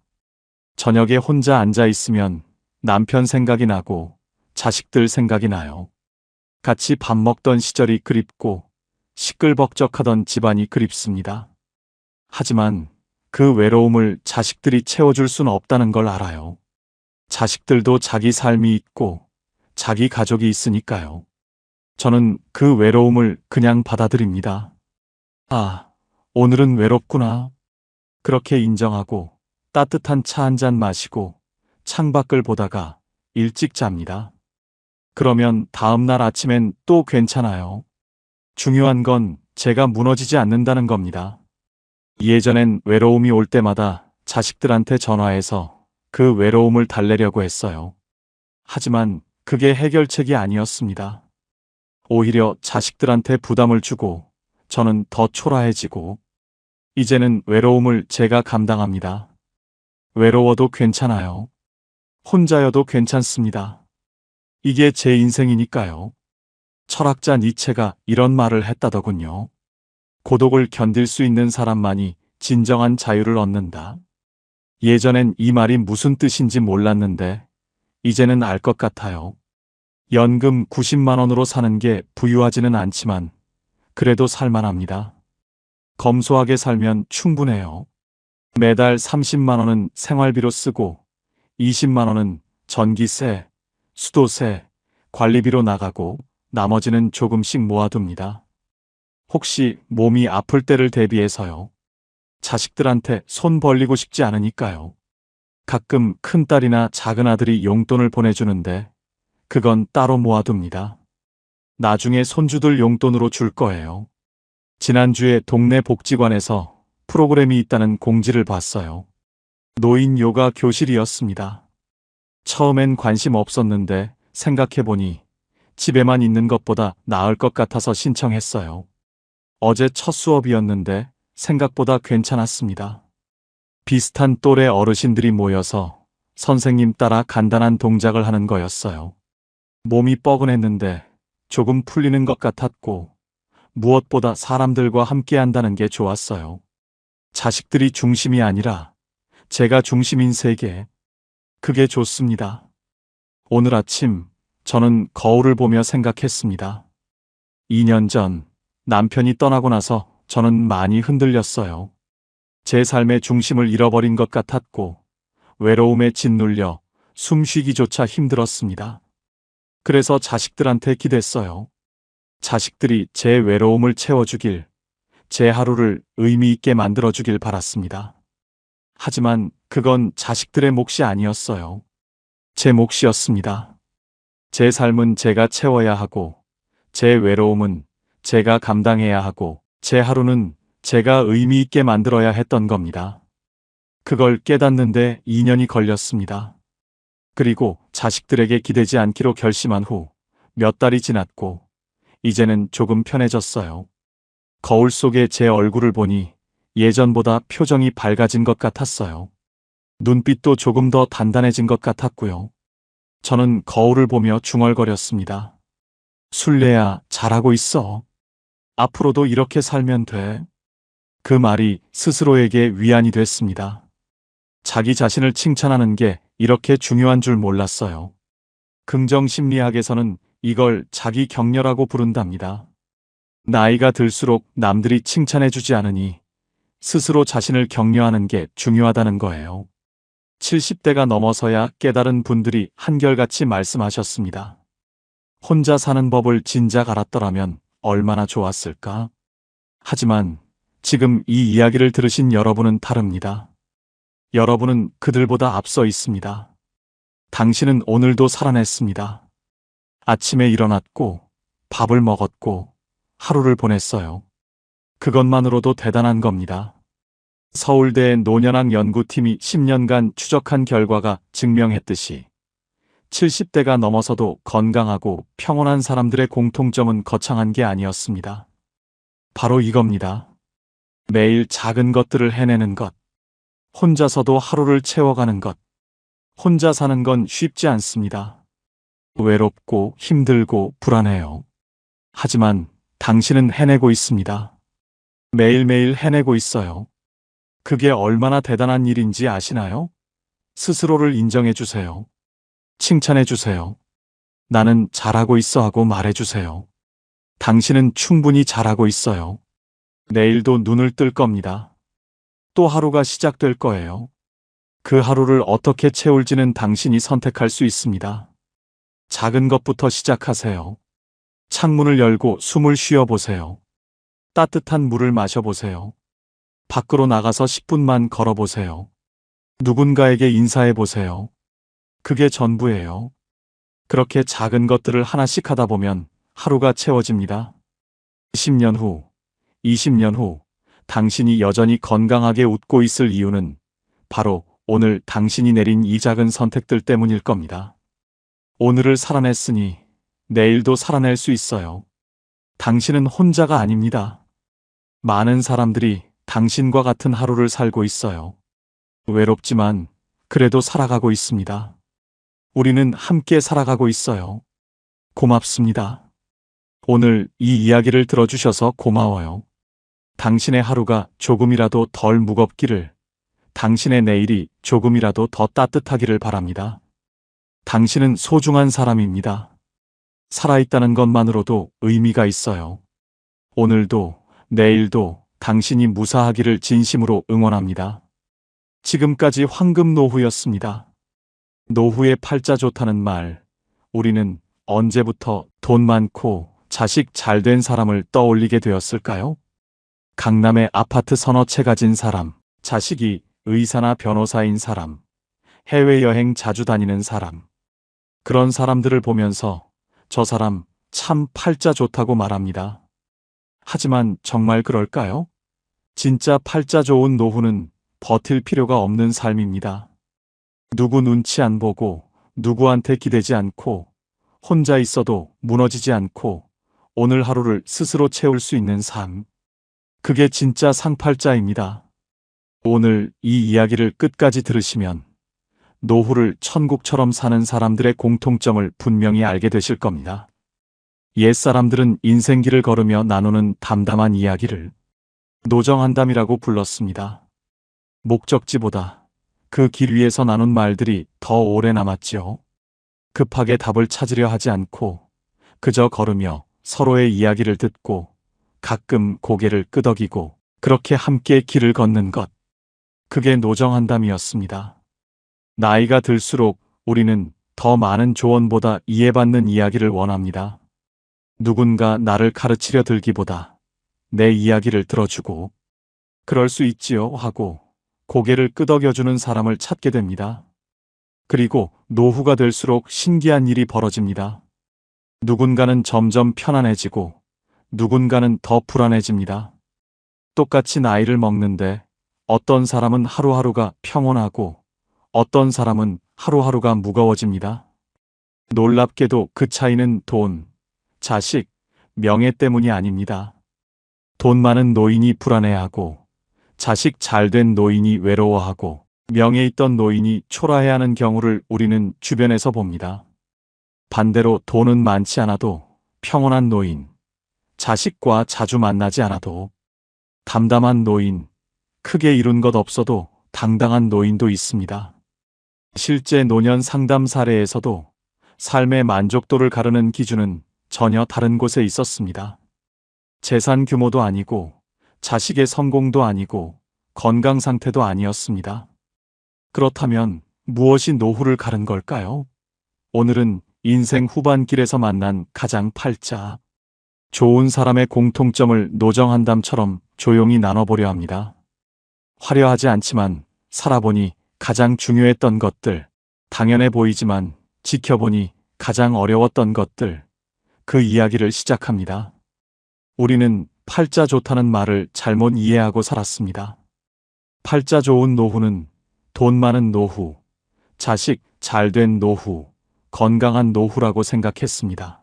저녁에 혼자 앉아 있으면 남편 생각이 나고 자식들 생각이 나요. 같이 밥 먹던 시절이 그립고 시끌벅적하던 집안이 그립습니다. 하지만 그 외로움을 자식들이 채워줄 수는 없다는 걸 알아요. 자식들도 자기 삶이 있고 자기 가족이 있으니까요. 저는 그 외로움을 그냥 받아들입니다. 아, 오늘은 외롭구나. 그렇게 인정하고 따뜻한 차 한 잔 마시고 창밖을 보다가 일찍 잡니다. 그러면 다음 날 아침엔 또 괜찮아요. 중요한 건 제가 무너지지 않는다는 겁니다. 예전엔 외로움이 올 때마다 자식들한테 전화해서 그 외로움을 달래려고 했어요. 하지만 그게 해결책이 아니었습니다. 오히려 자식들한테 부담을 주고 저는 더 초라해지고 이제는 외로움을 제가 감당합니다. 외로워도 괜찮아요. 혼자여도 괜찮습니다. 이게 제 인생이니까요. 철학자 니체가 이런 말을 했다더군요. 고독을 견딜 수 있는 사람만이 진정한 자유를 얻는다. 예전엔 이 말이 무슨 뜻인지 몰랐는데 이제는 알 것 같아요. 연금 90만 원으로 사는 게 부유하지는 않지만 그래도 살만합니다. 검소하게 살면 충분해요. 매달 30만 원은 생활비로 쓰고 20만 원은 전기세, 수도세, 관리비로 나가고 나머지는 조금씩 모아둡니다. 혹시 몸이 아플 때를 대비해서요. 자식들한테 손 벌리고 싶지 않으니까요. 가끔 큰딸이나 작은아들이 용돈을 보내주는데 그건 따로 모아둡니다. 나중에 손주들 용돈으로 줄 거예요. 지난주에 동네 복지관에서 프로그램이 있다는 공지를 봤어요. 노인 요가 교실이었습니다. 처음엔 관심 없었는데 생각해보니 집에만 있는 것보다 나을 것 같아서 신청했어요. 어제 첫 수업이었는데 생각보다 괜찮았습니다. 비슷한 또래 어르신들이 모여서 선생님 따라 간단한 동작을 하는 거였어요. 몸이 뻐근했는데 조금 풀리는 것 같았고 무엇보다 사람들과 함께 한다는 게 좋았어요. 자식들이 중심이 아니라 제가 중심인 세계. 그게 좋습니다. 오늘 아침 저는 거울을 보며 생각했습니다. 2년 전 남편이 떠나고 나서 저는 많이 흔들렸어요. 제 삶의 중심을 잃어버린 것 같았고 외로움에 짓눌려 숨쉬기조차 힘들었습니다. 그래서 자식들한테 기댔어요. 자식들이 제 외로움을 채워주길, 제 하루를 의미 있게 만들어주길 바랐습니다. 하지만 그건 자식들의 몫이 아니었어요. 제 몫이었습니다. 제 삶은 제가 채워야 하고, 제 외로움은 제가 감당해야 하고, 제 하루는 제가 의미 있게 만들어야 했던 겁니다. 그걸 깨닫는데 2년이 걸렸습니다. 그리고 자식들에게 기대지 않기로 결심한 후 몇 달이 지났고, 이제는 조금 편해졌어요. 거울 속에 제 얼굴을 보니 예전보다 표정이 밝아진 것 같았어요. 눈빛도 조금 더 단단해진 것 같았고요. 저는 거울을 보며 중얼거렸습니다. 술래야, 잘하고 있어. 앞으로도 이렇게 살면 돼. 그 말이 스스로에게 위안이 됐습니다. 자기 자신을 칭찬하는 게 이렇게 중요한 줄 몰랐어요. 긍정심리학에서는 이걸 자기 격려라고 부른답니다. 나이가 들수록 남들이 칭찬해주지 않으니 스스로 자신을 격려하는 게 중요하다는 거예요. 70대가 넘어서야 깨달은 분들이 한결같이 말씀하셨습니다. 혼자 사는 법을 진작 알았더라면 얼마나 좋았을까? 하지만 지금 이 이야기를 들으신 여러분은 다릅니다. 여러분은 그들보다 앞서 있습니다. 당신은 오늘도 살아냈습니다. 아침에 일어났고 밥을 먹었고 하루를 보냈어요. 그것만으로도 대단한 겁니다. 서울대 노년학 연구팀이 10년간 추적한 결과가 증명했듯이 70대가 넘어서도 건강하고 평온한 사람들의 공통점은 거창한 게 아니었습니다. 바로 이겁니다. 매일 작은 것들을 해내는 것. 혼자서도 하루를 채워가는 것. 혼자 사는 건 쉽지 않습니다. 외롭고 힘들고 불안해요. 하지만 당신은 해내고 있습니다. 매일매일 해내고 있어요. 그게 얼마나 대단한 일인지 아시나요? 스스로를 인정해 주세요. 칭찬해 주세요. 나는 잘하고 있어 하고 말해주세요. 당신은 충분히 잘하고 있어요. 내일도 눈을 뜰 겁니다. 또 하루가 시작될 거예요. 그 하루를 어떻게 채울지는 당신이 선택할 수 있습니다. 작은 것부터 시작하세요. 창문을 열고 숨을 쉬어보세요. 따뜻한 물을 마셔보세요. 밖으로 나가서 10분만 걸어보세요. 누군가에게 인사해보세요. 그게 전부예요. 그렇게 작은 것들을 하나씩 하다 보면 하루가 채워집니다. 10년 후, 20년 후, 당신이 여전히 건강하게 웃고 있을 이유는 바로 오늘 당신이 내린 이 작은 선택들 때문일 겁니다. 오늘을 살아냈으니 내일도 살아낼 수 있어요. 당신은 혼자가 아닙니다. 많은 사람들이 당신과 같은 하루를 살고 있어요. 외롭지만 그래도 살아가고 있습니다. 우리는 함께 살아가고 있어요. 고맙습니다. 오늘 이 이야기를 들어주셔서 고마워요. 당신의 하루가 조금이라도 덜 무겁기를, 당신의 내일이 조금이라도 더 따뜻하기를 바랍니다. 당신은 소중한 사람입니다. 살아있다는 것만으로도 의미가 있어요. 오늘도, 내일도 당신이 무사하기를 진심으로 응원합니다. 지금까지 황금노후였습니다. 노후의 팔자 좋다는 말, 우리는 언제부터 돈 많고 자식 잘된 사람을 떠올리게 되었을까요? 강남에 아파트 서너 채 가진 사람, 자식이 의사나 변호사인 사람, 해외여행 자주 다니는 사람. 그런 사람들을 보면서 저 사람 참 팔자 좋다고 말합니다. 하지만 정말 그럴까요? 진짜 팔자 좋은 노후는 버틸 필요가 없는 삶입니다. 누구 눈치 안 보고, 누구한테 기대지 않고, 혼자 있어도 무너지지 않고, 오늘 하루를 스스로 채울 수 있는 삶. 그게 진짜 상팔자입니다. 오늘 이 이야기를 끝까지 들으시면 노후를 천국처럼 사는 사람들의 공통점을 분명히 알게 되실 겁니다. 옛사람들은 인생길을 걸으며 나누는 담담한 이야기를 노정한담이라고 불렀습니다. 목적지보다 그 길 위에서 나눈 말들이 더 오래 남았지요. 급하게 답을 찾으려 하지 않고 그저 걸으며 서로의 이야기를 듣고 가끔 고개를 끄덕이고 그렇게 함께 길을 걷는 것. 그게 노정한담이었습니다. 나이가 들수록 우리는 더 많은 조언보다 이해받는 이야기를 원합니다. 누군가 나를 가르치려 들기보다 내 이야기를 들어주고 그럴 수 있지요 하고 고개를 끄덕여주는 사람을 찾게 됩니다. 그리고 노후가 될수록 신기한 일이 벌어집니다. 누군가는 점점 편안해지고 누군가는 더 불안해집니다. 똑같이 나이를 먹는데 어떤 사람은 하루하루가 평온하고 어떤 사람은 하루하루가 무거워집니다. 놀랍게도 그 차이는 돈, 자식, 명예 때문이 아닙니다. 돈 많은 노인이 불안해하고 자식 잘된 노인이 외로워하고 명예 있던 노인이 초라해하는 경우를 우리는 주변에서 봅니다. 반대로 돈은 많지 않아도 평온한 노인, 자식과 자주 만나지 않아도 담담한 노인, 크게 이룬 것 없어도 당당한 노인도 있습니다. 실제 노년 상담 사례에서도 삶의 만족도를 가르는 기준은 전혀 다른 곳에 있었습니다. 재산 규모도 아니고 자식의 성공도 아니고 건강 상태도 아니었습니다. 그렇다면 무엇이 노후를 가른 걸까요? 오늘은 인생 후반길에서 만난 가장 팔자 좋은 사람의 공통점을 노정한담처럼 조용히 나눠보려 합니다. 화려하지 않지만 살아보니 가장 중요했던 것들, 당연해 보이지만 지켜보니 가장 어려웠던 것들, 그 이야기를 시작합니다. 우리는 팔자 좋다는 말을 잘못 이해하고 살았습니다. 팔자 좋은 노후는 돈 많은 노후, 자식 잘된 노후, 건강한 노후라고 생각했습니다.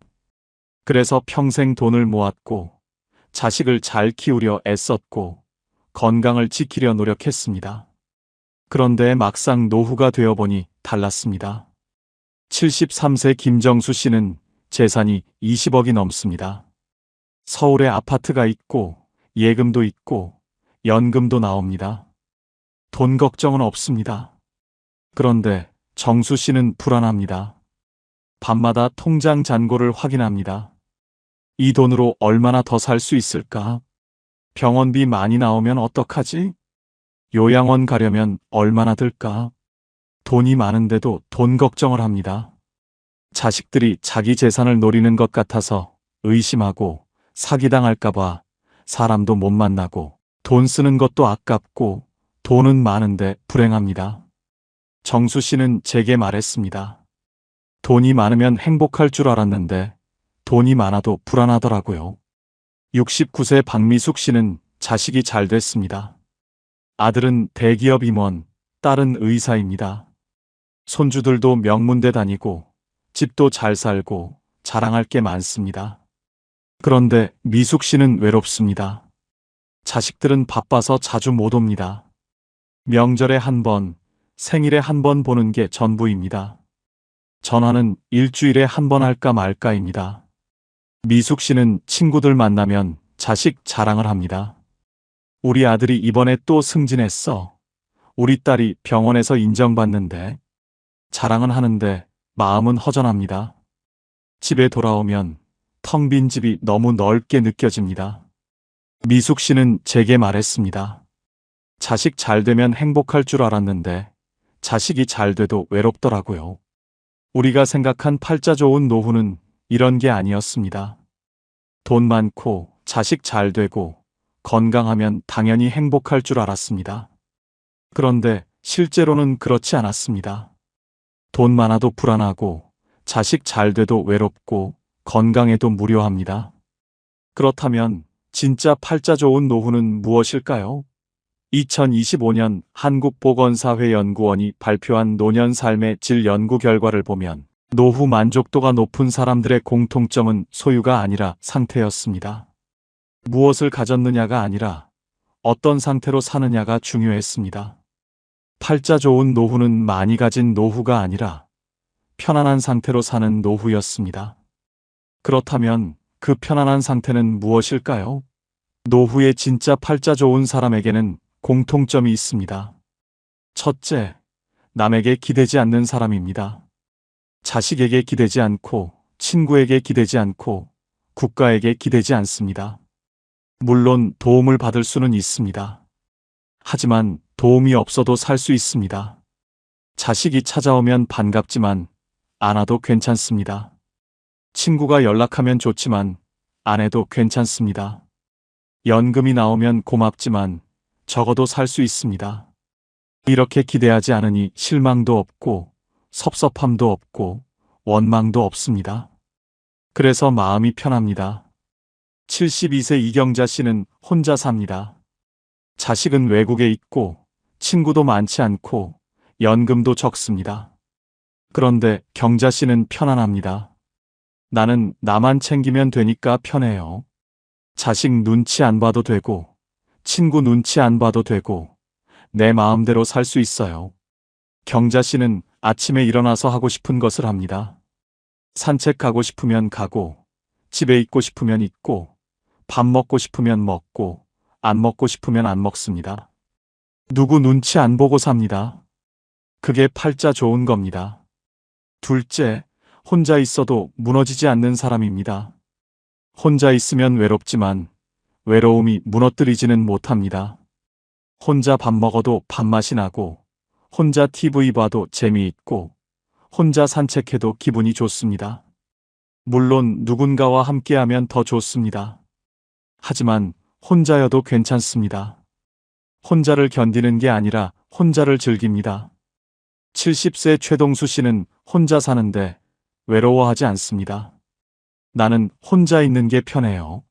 그래서 평생 돈을 모았고, 자식을 잘 키우려 애썼고, 건강을 지키려 노력했습니다. 그런데 막상 노후가 되어보니 달랐습니다. 73세 김정수 씨는 재산이 20억이 넘습니다. 서울에 아파트가 있고 예금도 있고 연금도 나옵니다. 돈 걱정은 없습니다. 그런데 정수 씨는 불안합니다. 밤마다 통장 잔고를 확인합니다. 이 돈으로 얼마나 더 살 수 있을까? 병원비 많이 나오면 어떡하지? 요양원 가려면 얼마나 들까? 돈이 많은데도 돈 걱정을 합니다. 자식들이 자기 재산을 노리는 것 같아서 의심하고 사기당할까봐 사람도 못 만나고 돈 쓰는 것도 아깝고 돈은 많은데 불행합니다. 정수 씨는 제게 말했습니다. 돈이 많으면 행복할 줄 알았는데 돈이 많아도 불안하더라고요. 69세 박미숙 씨는 자식이 잘 됐습니다. 아들은 대기업 임원, 딸은 의사입니다. 손주들도 명문대 다니고 집도 잘 살고 자랑할 게 많습니다. 그런데 미숙 씨는 외롭습니다. 자식들은 바빠서 자주 못 옵니다. 명절에 한 번, 생일에 한 번 보는 게 전부입니다. 전화는 일주일에 한 번 할까 말까입니다. 미숙 씨는 친구들 만나면 자식 자랑을 합니다. 우리 아들이 이번에 또 승진했어. 우리 딸이 병원에서 인정받는데. 자랑은 하는데 마음은 허전합니다. 집에 돌아오면 텅 빈 집이 너무 넓게 느껴집니다. 미숙 씨는 제게 말했습니다. 자식 잘 되면 행복할 줄 알았는데 자식이 잘 돼도 외롭더라고요. 우리가 생각한 팔자 좋은 노후는 이런 게 아니었습니다. 돈 많고 자식 잘 되고 건강하면 당연히 행복할 줄 알았습니다. 그런데 실제로는 그렇지 않았습니다. 돈 많아도 불안하고 자식 잘 돼도 외롭고 건강해도 무료합니다. 그렇다면 진짜 팔자 좋은 노후는 무엇일까요? 2025년 한국보건사회연구원이 발표한 노년 삶의 질 연구 결과를 보면 노후 만족도가 높은 사람들의 공통점은 소유가 아니라 상태였습니다. 무엇을 가졌느냐가 아니라 어떤 상태로 사느냐가 중요했습니다. 팔자 좋은 노후는 많이 가진 노후가 아니라 편안한 상태로 사는 노후였습니다. 그렇다면 그 편안한 상태는 무엇일까요? 노후에 진짜 팔자 좋은 사람에게는 공통점이 있습니다. 첫째, 남에게 기대지 않는 사람입니다. 자식에게 기대지 않고, 친구에게 기대지 않고, 국가에게 기대지 않습니다. 물론 도움을 받을 수는 있습니다. 하지만 도움이 없어도 살 수 있습니다. 자식이 찾아오면 반갑지만 안 와도 괜찮습니다. 친구가 연락하면 좋지만 안 해도 괜찮습니다. 연금이 나오면 고맙지만 적어도 살 수 있습니다. 이렇게 기대하지 않으니 실망도 없고 섭섭함도 없고 원망도 없습니다. 그래서 마음이 편합니다. 72세 이경자 씨는 혼자 삽니다. 자식은 외국에 있고 친구도 많지 않고 연금도 적습니다. 그런데 경자 씨는 편안합니다. 나는 나만 챙기면 되니까 편해요. 자식 눈치 안 봐도 되고 친구 눈치 안 봐도 되고 내 마음대로 살 수 있어요. 경자 씨는 아침에 일어나서 하고 싶은 것을 합니다. 산책 가고 싶으면 가고 집에 있고 싶으면 있고 밥 먹고 싶으면 먹고 안 먹고 싶으면 안 먹습니다. 누구 눈치 안 보고 삽니다. 그게 팔자 좋은 겁니다. 둘째, 혼자 있어도 무너지지 않는 사람입니다. 혼자 있으면 외롭지만 외로움이 무너뜨리지는 못합니다. 혼자 밥 먹어도 밥맛이 나고 혼자 TV 봐도 재미있고 혼자 산책해도 기분이 좋습니다. 물론 누군가와 함께하면 더 좋습니다. 하지만 혼자여도 괜찮습니다. 혼자를 견디는 게 아니라 혼자를 즐깁니다. 70세 최동수 씨는 혼자 사는데 외로워하지 않습니다. 나는 혼자 있는 게 편해요.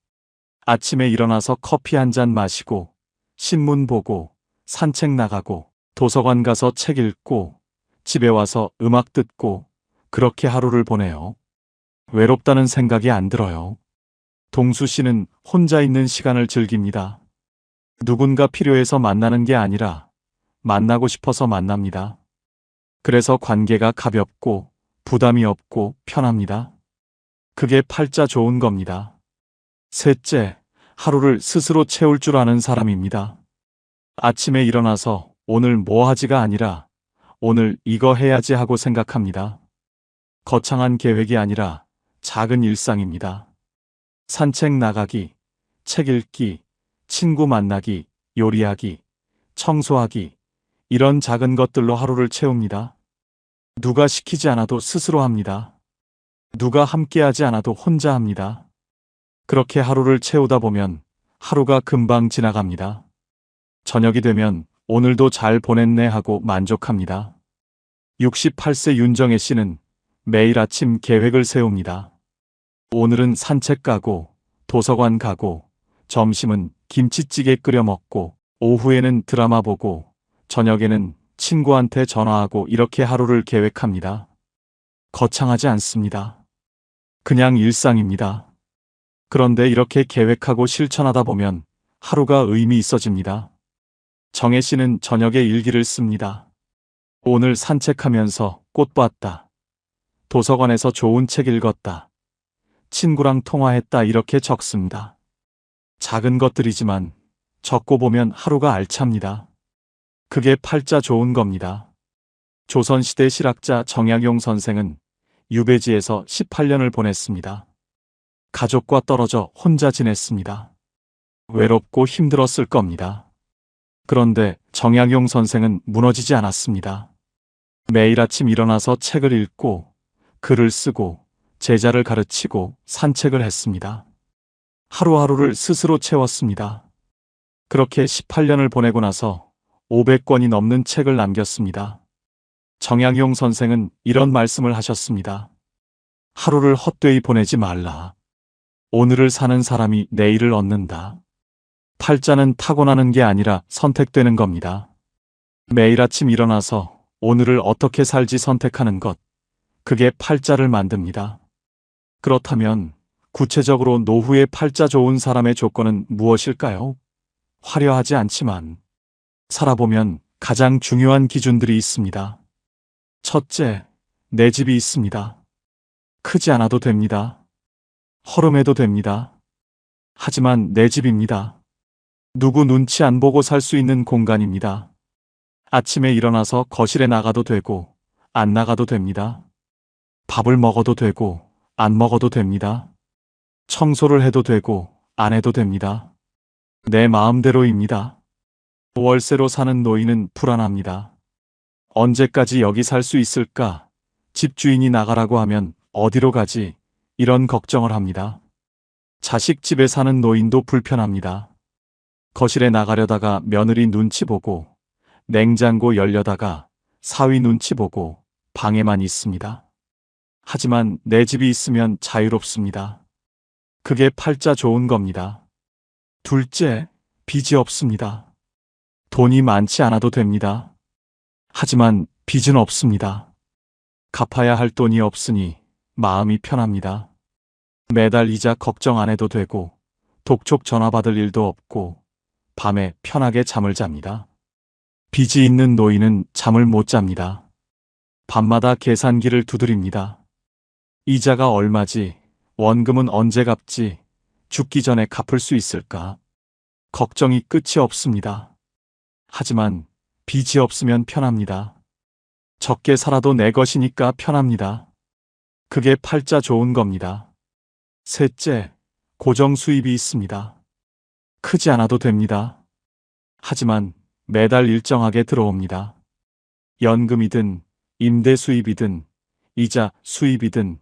아침에 일어나서 커피 한 잔 마시고 신문 보고 산책 나가고 도서관 가서 책 읽고 집에 와서 음악 듣고 그렇게 하루를 보내요. 외롭다는 생각이 안 들어요. 동수 씨는 혼자 있는 시간을 즐깁니다. 누군가 필요해서 만나는 게 아니라 만나고 싶어서 만납니다. 그래서 관계가 가볍고 부담이 없고 편합니다. 그게 팔자 좋은 겁니다. 셋째, 하루를 스스로 채울 줄 아는 사람입니다. 아침에 일어나서 오늘 뭐 하지가 아니라 오늘 이거 해야지 하고 생각합니다. 거창한 계획이 아니라 작은 일상입니다. 산책 나가기, 책 읽기, 친구 만나기, 요리하기, 청소하기, 이런 작은 것들로 하루를 채웁니다. 누가 시키지 않아도 스스로 합니다. 누가 함께하지 않아도 혼자 합니다. 그렇게 하루를 채우다 보면 하루가 금방 지나갑니다. 저녁이 되면 오늘도 잘 보냈네 하고 만족합니다. 68세 윤정혜 씨는 매일 아침 계획을 세웁니다. 오늘은 산책 가고, 도서관 가고, 점심은 김치찌개 끓여 먹고, 오후에는 드라마 보고, 저녁에는 친구한테 전화하고 이렇게 하루를 계획합니다. 거창하지 않습니다. 그냥 일상입니다. 그런데 이렇게 계획하고 실천하다 보면 하루가 의미 있어집니다. 정혜 씨는 저녁에 일기를 씁니다. 오늘 산책하면서 꽃 봤다. 도서관에서 좋은 책 읽었다. 친구랑 통화했다 이렇게 적습니다. 작은 것들이지만 적고 보면 하루가 알찹니다. 그게 팔자 좋은 겁니다. 조선시대 실학자 정약용 선생은 유배지에서 18년을 보냈습니다. 가족과 떨어져 혼자 지냈습니다. 외롭고 힘들었을 겁니다. 그런데 정약용 선생은 무너지지 않았습니다. 매일 아침 일어나서 책을 읽고 글을 쓰고 제자를 가르치고 산책을 했습니다. 하루하루를 스스로 채웠습니다. 그렇게 18년을 보내고 나서 500권이 넘는 책을 남겼습니다. 정약용 선생은 이런 말씀을 하셨습니다. 하루를 헛되이 보내지 말라. 오늘을 사는 사람이 내일을 얻는다. 팔자는 타고나는 게 아니라 선택되는 겁니다. 매일 아침 일어나서 오늘을 어떻게 살지 선택하는 것, 그게 팔자를 만듭니다. 그렇다면 구체적으로 노후에 팔자 좋은 사람의 조건은 무엇일까요? 화려하지 않지만 살아보면 가장 중요한 기준들이 있습니다. 첫째, 내 집이 있습니다. 크지 않아도 됩니다. 허름해도 됩니다. 하지만 내 집입니다. 누구 눈치 안 보고 살 수 있는 공간입니다. 아침에 일어나서 거실에 나가도 되고 안 나가도 됩니다. 밥을 먹어도 되고 안 먹어도 됩니다. 청소를 해도 되고 안 해도 됩니다. 내 마음대로입니다. 월세로 사는 노인은 불안합니다. 언제까지 여기 살 수 있을까? 집주인이 나가라고 하면 어디로 가지? 이런 걱정을 합니다. 자식 집에 사는 노인도 불편합니다. 거실에 나가려다가 며느리 눈치 보고 냉장고 열려다가 사위 눈치 보고 방에만 있습니다. 하지만 내 집이 있으면 자유롭습니다. 그게 팔자 좋은 겁니다. 둘째, 빚이 없습니다. 돈이 많지 않아도 됩니다. 하지만 빚은 없습니다. 갚아야 할 돈이 없으니 마음이 편합니다. 매달 이자 걱정 안 해도 되고 독촉 전화 받을 일도 없고 밤에 편하게 잠을 잡니다. 빚이 있는 노인은 잠을 못 잡니다. 밤마다 계산기를 두드립니다. 이자가 얼마지? 원금은 언제 갚지? 죽기 전에 갚을 수 있을까? 걱정이 끝이 없습니다. 하지만 빚이 없으면 편합니다. 적게 살아도 내 것이니까 편합니다. 그게 팔자 좋은 겁니다. 셋째, 고정 수입이 있습니다. 크지 않아도 됩니다. 하지만 매달 일정하게 들어옵니다. 연금이든 임대 수입이든 이자 수입이든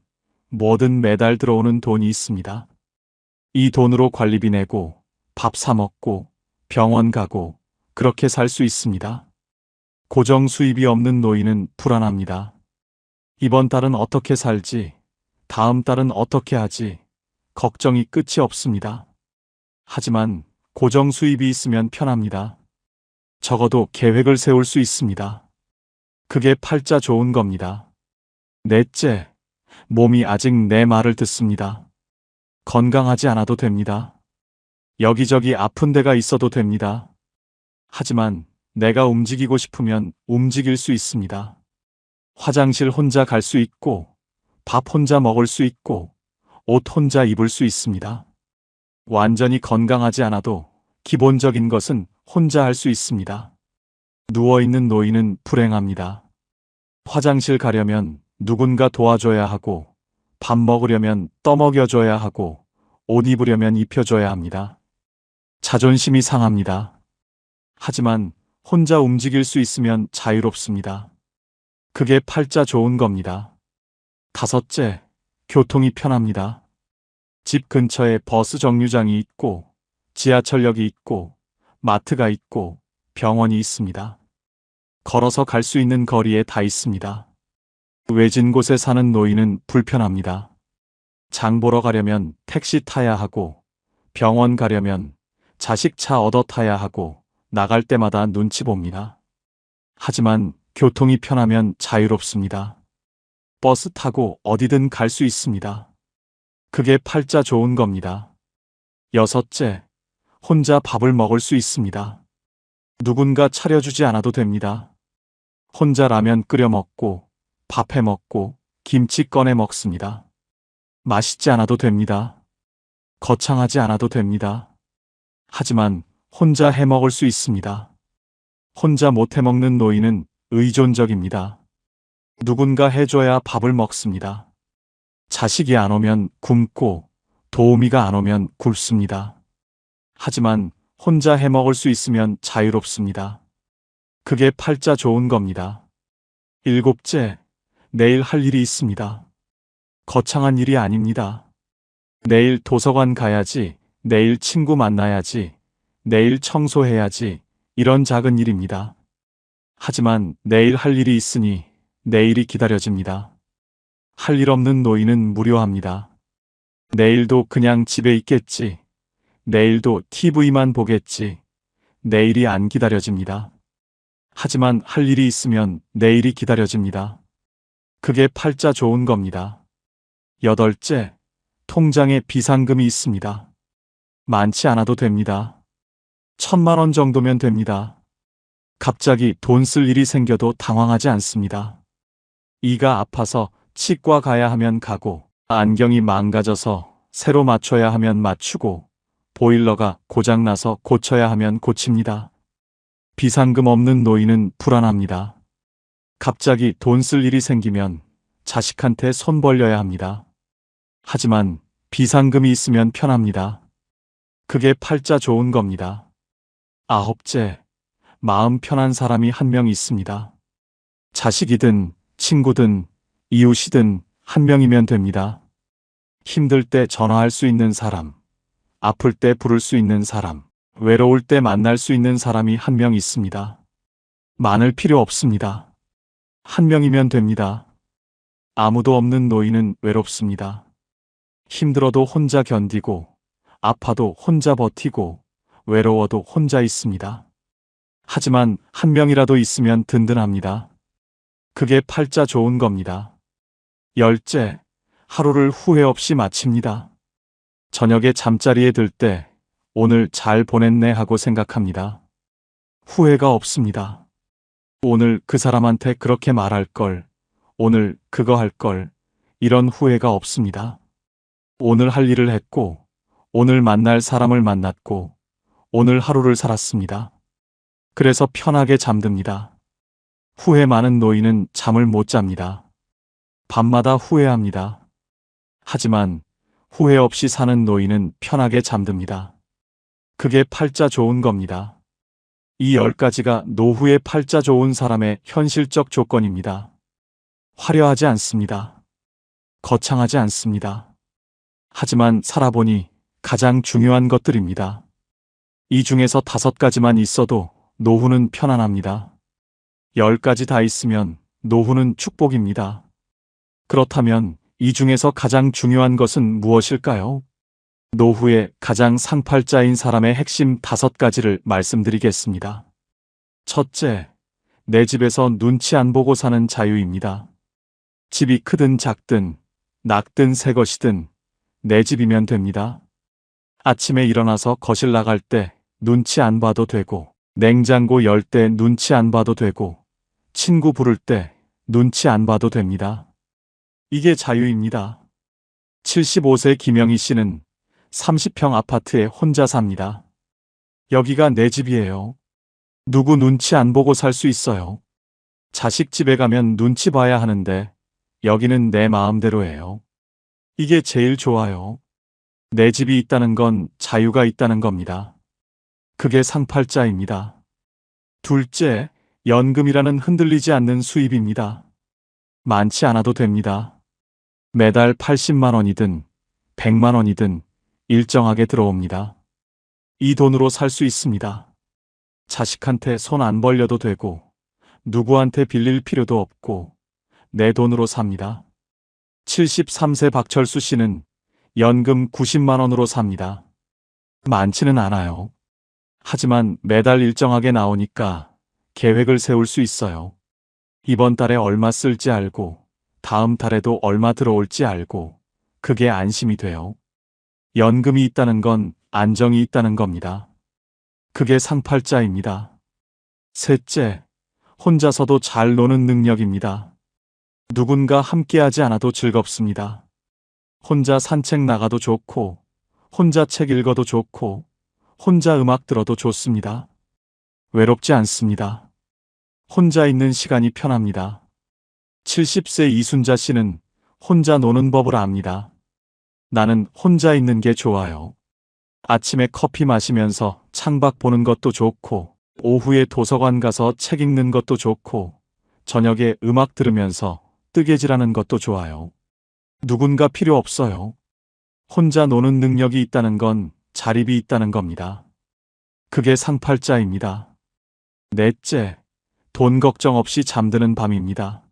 뭐든 매달 들어오는 돈이 있습니다. 이 돈으로 관리비 내고 밥 사 먹고 병원 가고 그렇게 살 수 있습니다. 고정 수입이 없는 노인은 불안합니다. 이번 달은 어떻게 살지? 다음 달은 어떻게 하지? 걱정이 끝이 없습니다. 하지만 고정 수입이 있으면 편합니다. 적어도 계획을 세울 수 있습니다. 그게 팔자 좋은 겁니다. 넷째, 몸이 아직 내 말을 듣습니다. 건강하지 않아도 됩니다. 여기저기 아픈 데가 있어도 됩니다. 하지만 내가 움직이고 싶으면 움직일 수 있습니다. 화장실 혼자 갈 수 있고, 밥 혼자 먹을 수 있고, 옷 혼자 입을 수 있습니다. 완전히 건강하지 않아도 기본적인 것은 혼자 할 수 있습니다. 누워있는 노인은 불행합니다. 화장실 가려면 누군가 도와줘야 하고, 밥 먹으려면 떠먹여줘야 하고, 옷 입으려면 입혀줘야 합니다. 자존심이 상합니다. 하지만 혼자 움직일 수 있으면 자유롭습니다. 그게 팔자 좋은 겁니다. 다섯째, 교통이 편합니다. 집 근처에 버스 정류장이 있고, 지하철역이 있고, 마트가 있고, 병원이 있습니다. 걸어서 갈 수 있는 거리에 다 있습니다. 외진 곳에 사는 노인은 불편합니다. 장 보러 가려면 택시 타야 하고, 병원 가려면 자식 차 얻어 타야 하고, 나갈 때마다 눈치 봅니다. 하지만 교통이 편하면 자유롭습니다. 버스 타고 어디든 갈 수 있습니다. 그게 팔자 좋은 겁니다. 여섯째, 혼자 밥을 먹을 수 있습니다. 누군가 차려주지 않아도 됩니다. 혼자 라면 끓여 먹고, 밥 해 먹고, 김치 꺼내 먹습니다. 맛있지 않아도 됩니다. 거창하지 않아도 됩니다. 하지만 혼자 해 먹을 수 있습니다. 혼자 못 해 먹는 노인은 의존적입니다. 누군가 해줘야 밥을 먹습니다. 자식이 안 오면 굶고, 도우미가 안 오면 굶습니다. 하지만 혼자 해 먹을 수 있으면 자유롭습니다. 그게 팔자 좋은 겁니다. 일곱째, 내일 할 일이 있습니다. 거창한 일이 아닙니다. 내일 도서관 가야지, 내일 친구 만나야지, 내일 청소해야지, 이런 작은 일입니다. 하지만 내일 할 일이 있으니 내일이 기다려집니다. 할 일 없는 노인은 무료합니다. 내일도 그냥 집에 있겠지. 내일도 TV만 보겠지. 내일이 안 기다려집니다. 하지만 할 일이 있으면 내일이 기다려집니다. 그게 팔자 좋은 겁니다. 여덟째, 통장에 비상금이 있습니다. 많지 않아도 됩니다. 1,000만 원 정도면 됩니다. 갑자기 돈 쓸 일이 생겨도 당황하지 않습니다. 이가 아파서 치과 가야 하면 가고, 안경이 망가져서 새로 맞춰야 하면 맞추고, 보일러가 고장나서 고쳐야 하면 고칩니다. 비상금 없는 노인은 불안합니다. 갑자기 돈 쓸 일이 생기면 자식한테 손 벌려야 합니다. 하지만 비상금이 있으면 편합니다. 그게 팔자 좋은 겁니다. 아홉째, 마음 편한 사람이 한 명 있습니다. 자식이든 친구든 이웃이든 한 명이면 됩니다. 힘들 때 전화할 수 있는 사람, 아플 때 부를 수 있는 사람, 외로울 때 만날 수 있는 사람이 한 명 있습니다. 많을 필요 없습니다. 한 명이면 됩니다. 아무도 없는 노인은 외롭습니다. 힘들어도 혼자 견디고, 아파도 혼자 버티고, 외로워도 혼자 있습니다. 하지만 한 명이라도 있으면 든든합니다. 그게 팔자 좋은 겁니다. 열째, 하루를 후회 없이 마칩니다. 저녁에 잠자리에 들 때 오늘 잘 보냈네 하고 생각합니다. 후회가 없습니다. 오늘 그 사람한테 그렇게 말할 걸, 오늘 그거 할 걸, 이런 후회가 없습니다. 오늘 할 일을 했고, 오늘 만날 사람을 만났고, 오늘 하루를 살았습니다. 그래서 편하게 잠듭니다. 후회 많은 노인은 잠을 못 잡니다. 밤마다 후회합니다. 하지만 후회 없이 사는 노인은 편하게 잠듭니다. 그게 팔자 좋은 겁니다. 이 10가지가 노후에 팔자 좋은 사람의 현실적 조건입니다. 화려하지 않습니다. 거창하지 않습니다. 하지만 살아보니 가장 중요한 것들입니다. 이 중에서 5가지만 있어도 노후는 편안합니다. 10가지 다 있으면 노후는 축복입니다. 그렇다면 이 중에서 가장 중요한 것은 무엇일까요? 노후에 가장 상팔자인 사람의 핵심 5가지를 말씀드리겠습니다. 첫째, 내 집에서 눈치 안 보고 사는 자유입니다. 집이 크든 작든, 낡든 새 것이든 내 집이면 됩니다. 아침에 일어나서 거실 나갈 때 눈치 안 봐도 되고, 냉장고 열 때 눈치 안 봐도 되고, 친구 부를 때 눈치 안 봐도 됩니다. 이게 자유입니다. 75세 김영희 씨는 30평 아파트에 혼자 삽니다. 여기가 내 집이에요. 누구 눈치 안 보고 살 수 있어요. 자식 집에 가면 눈치 봐야 하는데 여기는 내 마음대로예요. 이게 제일 좋아요. 내 집이 있다는 건 자유가 있다는 겁니다. 그게 상팔자입니다. 둘째, 연금이라는 흔들리지 않는 수입입니다. 많지 않아도 됩니다. 매달 80만 원이든 100만 원이든 일정하게 들어옵니다. 이 돈으로 살 수 있습니다. 자식한테 손 안 벌려도 되고, 누구한테 빌릴 필요도 없고, 내 돈으로 삽니다. 73세 박철수 씨는 연금 90만 원으로 삽니다. 많지는 않아요. 하지만 매달 일정하게 나오니까 계획을 세울 수 있어요. 이번 달에 얼마 쓸지 알고, 다음 달에도 얼마 들어올지 알고, 그게 안심이 돼요. 연금이 있다는 건 안정이 있다는 겁니다. 그게 상팔자입니다. 셋째, 혼자서도 잘 노는 능력입니다. 누군가 함께하지 않아도 즐겁습니다. 혼자 산책 나가도 좋고, 혼자 책 읽어도 좋고, 혼자 음악 들어도 좋습니다. 외롭지 않습니다. 혼자 있는 시간이 편합니다. 70세 이순자 씨는 혼자 노는 법을 압니다. 나는 혼자 있는 게 좋아요. 아침에 커피 마시면서 창밖 보는 것도 좋고, 오후에 도서관 가서 책 읽는 것도 좋고, 저녁에 음악 들으면서 뜨개질하는 것도 좋아요. 누군가 필요 없어요. 혼자 노는 능력이 있다는 건 자립이 있다는 겁니다. 그게 상팔자입니다. 넷째, 돈 걱정 없이 잠드는 밤입니다.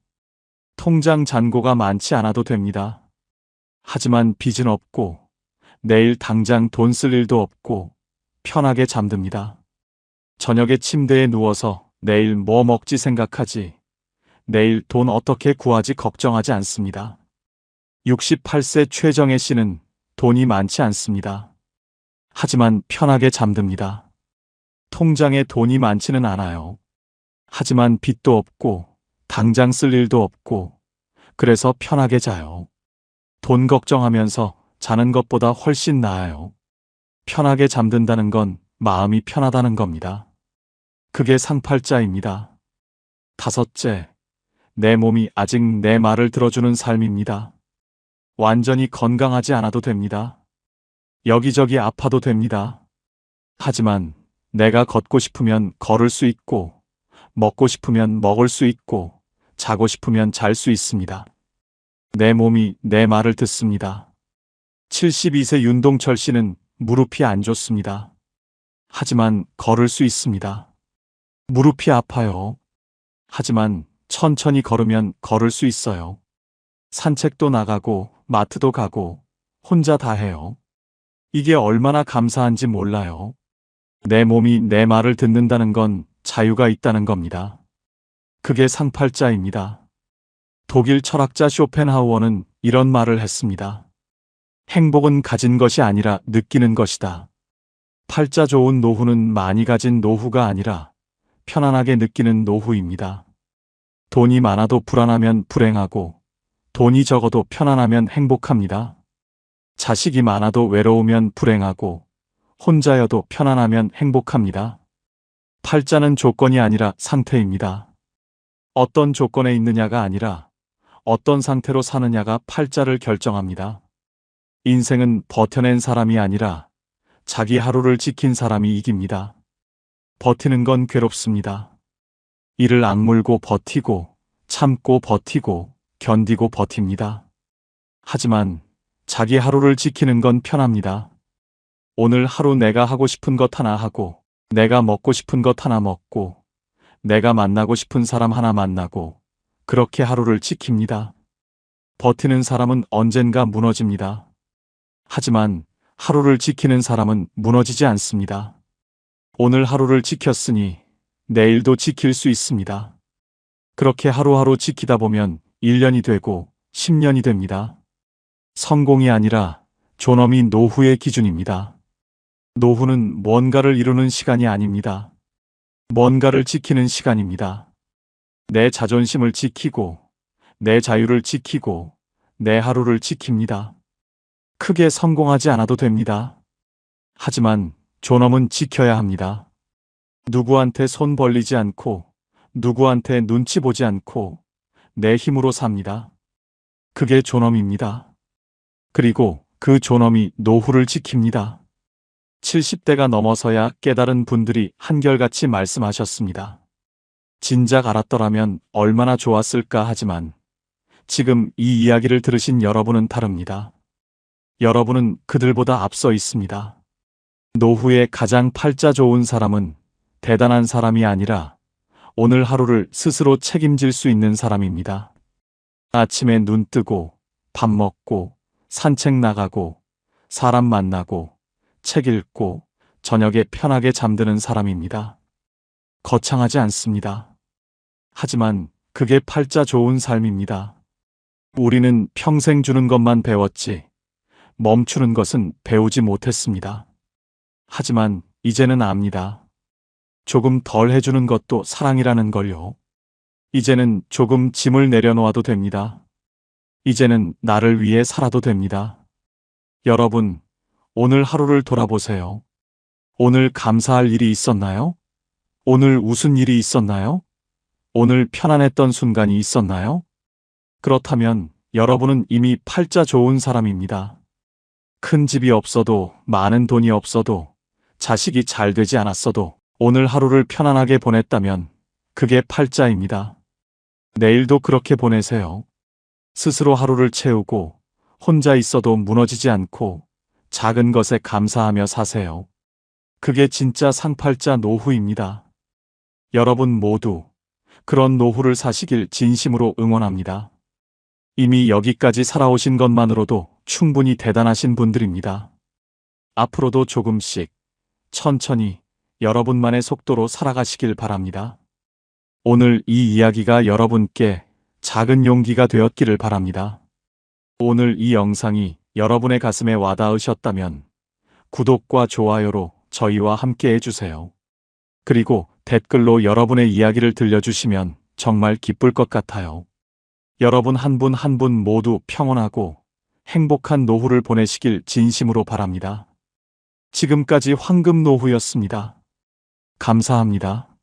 통장 잔고가 많지 않아도 됩니다. 하지만 빚은 없고, 내일 당장 돈 쓸 일도 없고, 편하게 잠듭니다. 저녁에 침대에 누워서 내일 뭐 먹지 생각하지, 내일 돈 어떻게 구하지 걱정하지 않습니다. 68세 최정혜 씨는 돈이 많지 않습니다. 하지만 편하게 잠듭니다. 통장에 돈이 많지는 않아요. 하지만 빚도 없고, 당장 쓸 일도 없고, 그래서 편하게 자요. 돈 걱정하면서 자는 것보다 훨씬 나아요. 편하게 잠든다는 건 마음이 편하다는 겁니다. 그게 상팔자입니다. 다섯째, 내 몸이 아직 내 말을 들어주는 삶입니다. 완전히 건강하지 않아도 됩니다. 여기저기 아파도 됩니다. 하지만 내가 걷고 싶으면 걸을 수 있고, 먹고 싶으면 먹을 수 있고, 자고 싶으면 잘 수 있습니다. 내 몸이 내 말을 듣습니다. 72세 윤동철 씨는 무릎이 안 좋습니다. 하지만 걸을 수 있습니다. 무릎이 아파요. 하지만 천천히 걸으면 걸을 수 있어요. 산책도 나가고 마트도 가고 혼자 다 해요. 이게 얼마나 감사한지 몰라요. 내 몸이 내 말을 듣는다는 건 자유가 있다는 겁니다. 그게 상팔자입니다. 독일 철학자 쇼펜하우어는 이런 말을 했습니다. 행복은 가진 것이 아니라 느끼는 것이다. 팔자 좋은 노후는 많이 가진 노후가 아니라 편안하게 느끼는 노후입니다. 돈이 많아도 불안하면 불행하고, 돈이 적어도 편안하면 행복합니다. 자식이 많아도 외로우면 불행하고, 혼자여도 편안하면 행복합니다. 팔자는 조건이 아니라 상태입니다. 어떤 조건에 있느냐가 아니라 어떤 상태로 사느냐가 팔자를 결정합니다. 인생은 버텨낸 사람이 아니라 자기 하루를 지킨 사람이 이깁니다. 버티는 건 괴롭습니다. 이를 악물고 버티고, 참고 버티고, 견디고 버팁니다. 하지만 자기 하루를 지키는 건 편합니다. 오늘 하루 내가 하고 싶은 것 하나 하고, 내가 먹고 싶은 것 하나 먹고, 내가 만나고 싶은 사람 하나 만나고, 그렇게 하루를 지킵니다. 버티는 사람은 언젠가 무너집니다. 하지만 하루를 지키는 사람은 무너지지 않습니다. 오늘 하루를 지켰으니 내일도 지킬 수 있습니다. 그렇게 하루하루 지키다 보면 1년이 되고 10년이 됩니다. 성공이 아니라 존엄이 노후의 기준입니다. 노후는 뭔가를 이루는 시간이 아닙니다. 뭔가를 지키는 시간입니다. 내 자존심을 지키고, 내 자유를 지키고, 내 하루를 지킵니다. 크게 성공하지 않아도 됩니다. 하지만 존엄은 지켜야 합니다. 누구한테 손 벌리지 않고, 누구한테 눈치 보지 않고, 내 힘으로 삽니다. 그게 존엄입니다. 그리고 그 존엄이 노후를 지킵니다. 70대가 넘어서야 깨달은 분들이 한결같이 말씀하셨습니다. 진작 알았더라면 얼마나 좋았을까 하지만 지금 이 이야기를 들으신 여러분은 다릅니다. 여러분은 그들보다 앞서 있습니다. 노후에 가장 팔자 좋은 사람은 대단한 사람이 아니라 오늘 하루를 스스로 책임질 수 있는 사람입니다. 아침에 눈 뜨고 밥 먹고 산책 나가고 사람 만나고 책 읽고 저녁에 편하게 잠드는 사람입니다. 거창하지 않습니다. 하지만 그게 팔자 좋은 삶입니다. 우리는 평생 주는 것만 배웠지 멈추는 것은 배우지 못했습니다. 하지만 이제는 압니다. 조금 덜 해주는 것도 사랑이라는 걸요. 이제는 조금 짐을 내려놓아도 됩니다. 이제는 나를 위해 살아도 됩니다. 여러분, 오늘 하루를 돌아보세요. 오늘 감사할 일이 있었나요? 오늘 웃은 일이 있었나요? 오늘 편안했던 순간이 있었나요? 그렇다면 여러분은 이미 팔자 좋은 사람입니다. 큰 집이 없어도, 많은 돈이 없어도, 자식이 잘 되지 않았어도 오늘 하루를 편안하게 보냈다면 그게 팔자입니다. 내일도 그렇게 보내세요. 스스로 하루를 채우고 혼자 있어도 무너지지 않고 작은 것에 감사하며 사세요. 그게 진짜 상팔자 노후입니다. 여러분 모두 그런 노후를 사시길 진심으로 응원합니다. 이미 여기까지 살아오신 것만으로도 충분히 대단하신 분들입니다. 앞으로도 조금씩 천천히 여러분만의 속도로 살아가시길 바랍니다. 오늘 이 이야기가 여러분께 작은 용기가 되었기를 바랍니다. 오늘 이 영상이 여러분의 가슴에 와닿으셨다면 구독과 좋아요로 저희와 함께 해주세요. 그리고 댓글로 여러분의 이야기를 들려주시면 정말 기쁠 것 같아요. 여러분 한 분 한 분 모두 평온하고 행복한 노후를 보내시길 진심으로 바랍니다. 지금까지 황금노후였습니다. 감사합니다.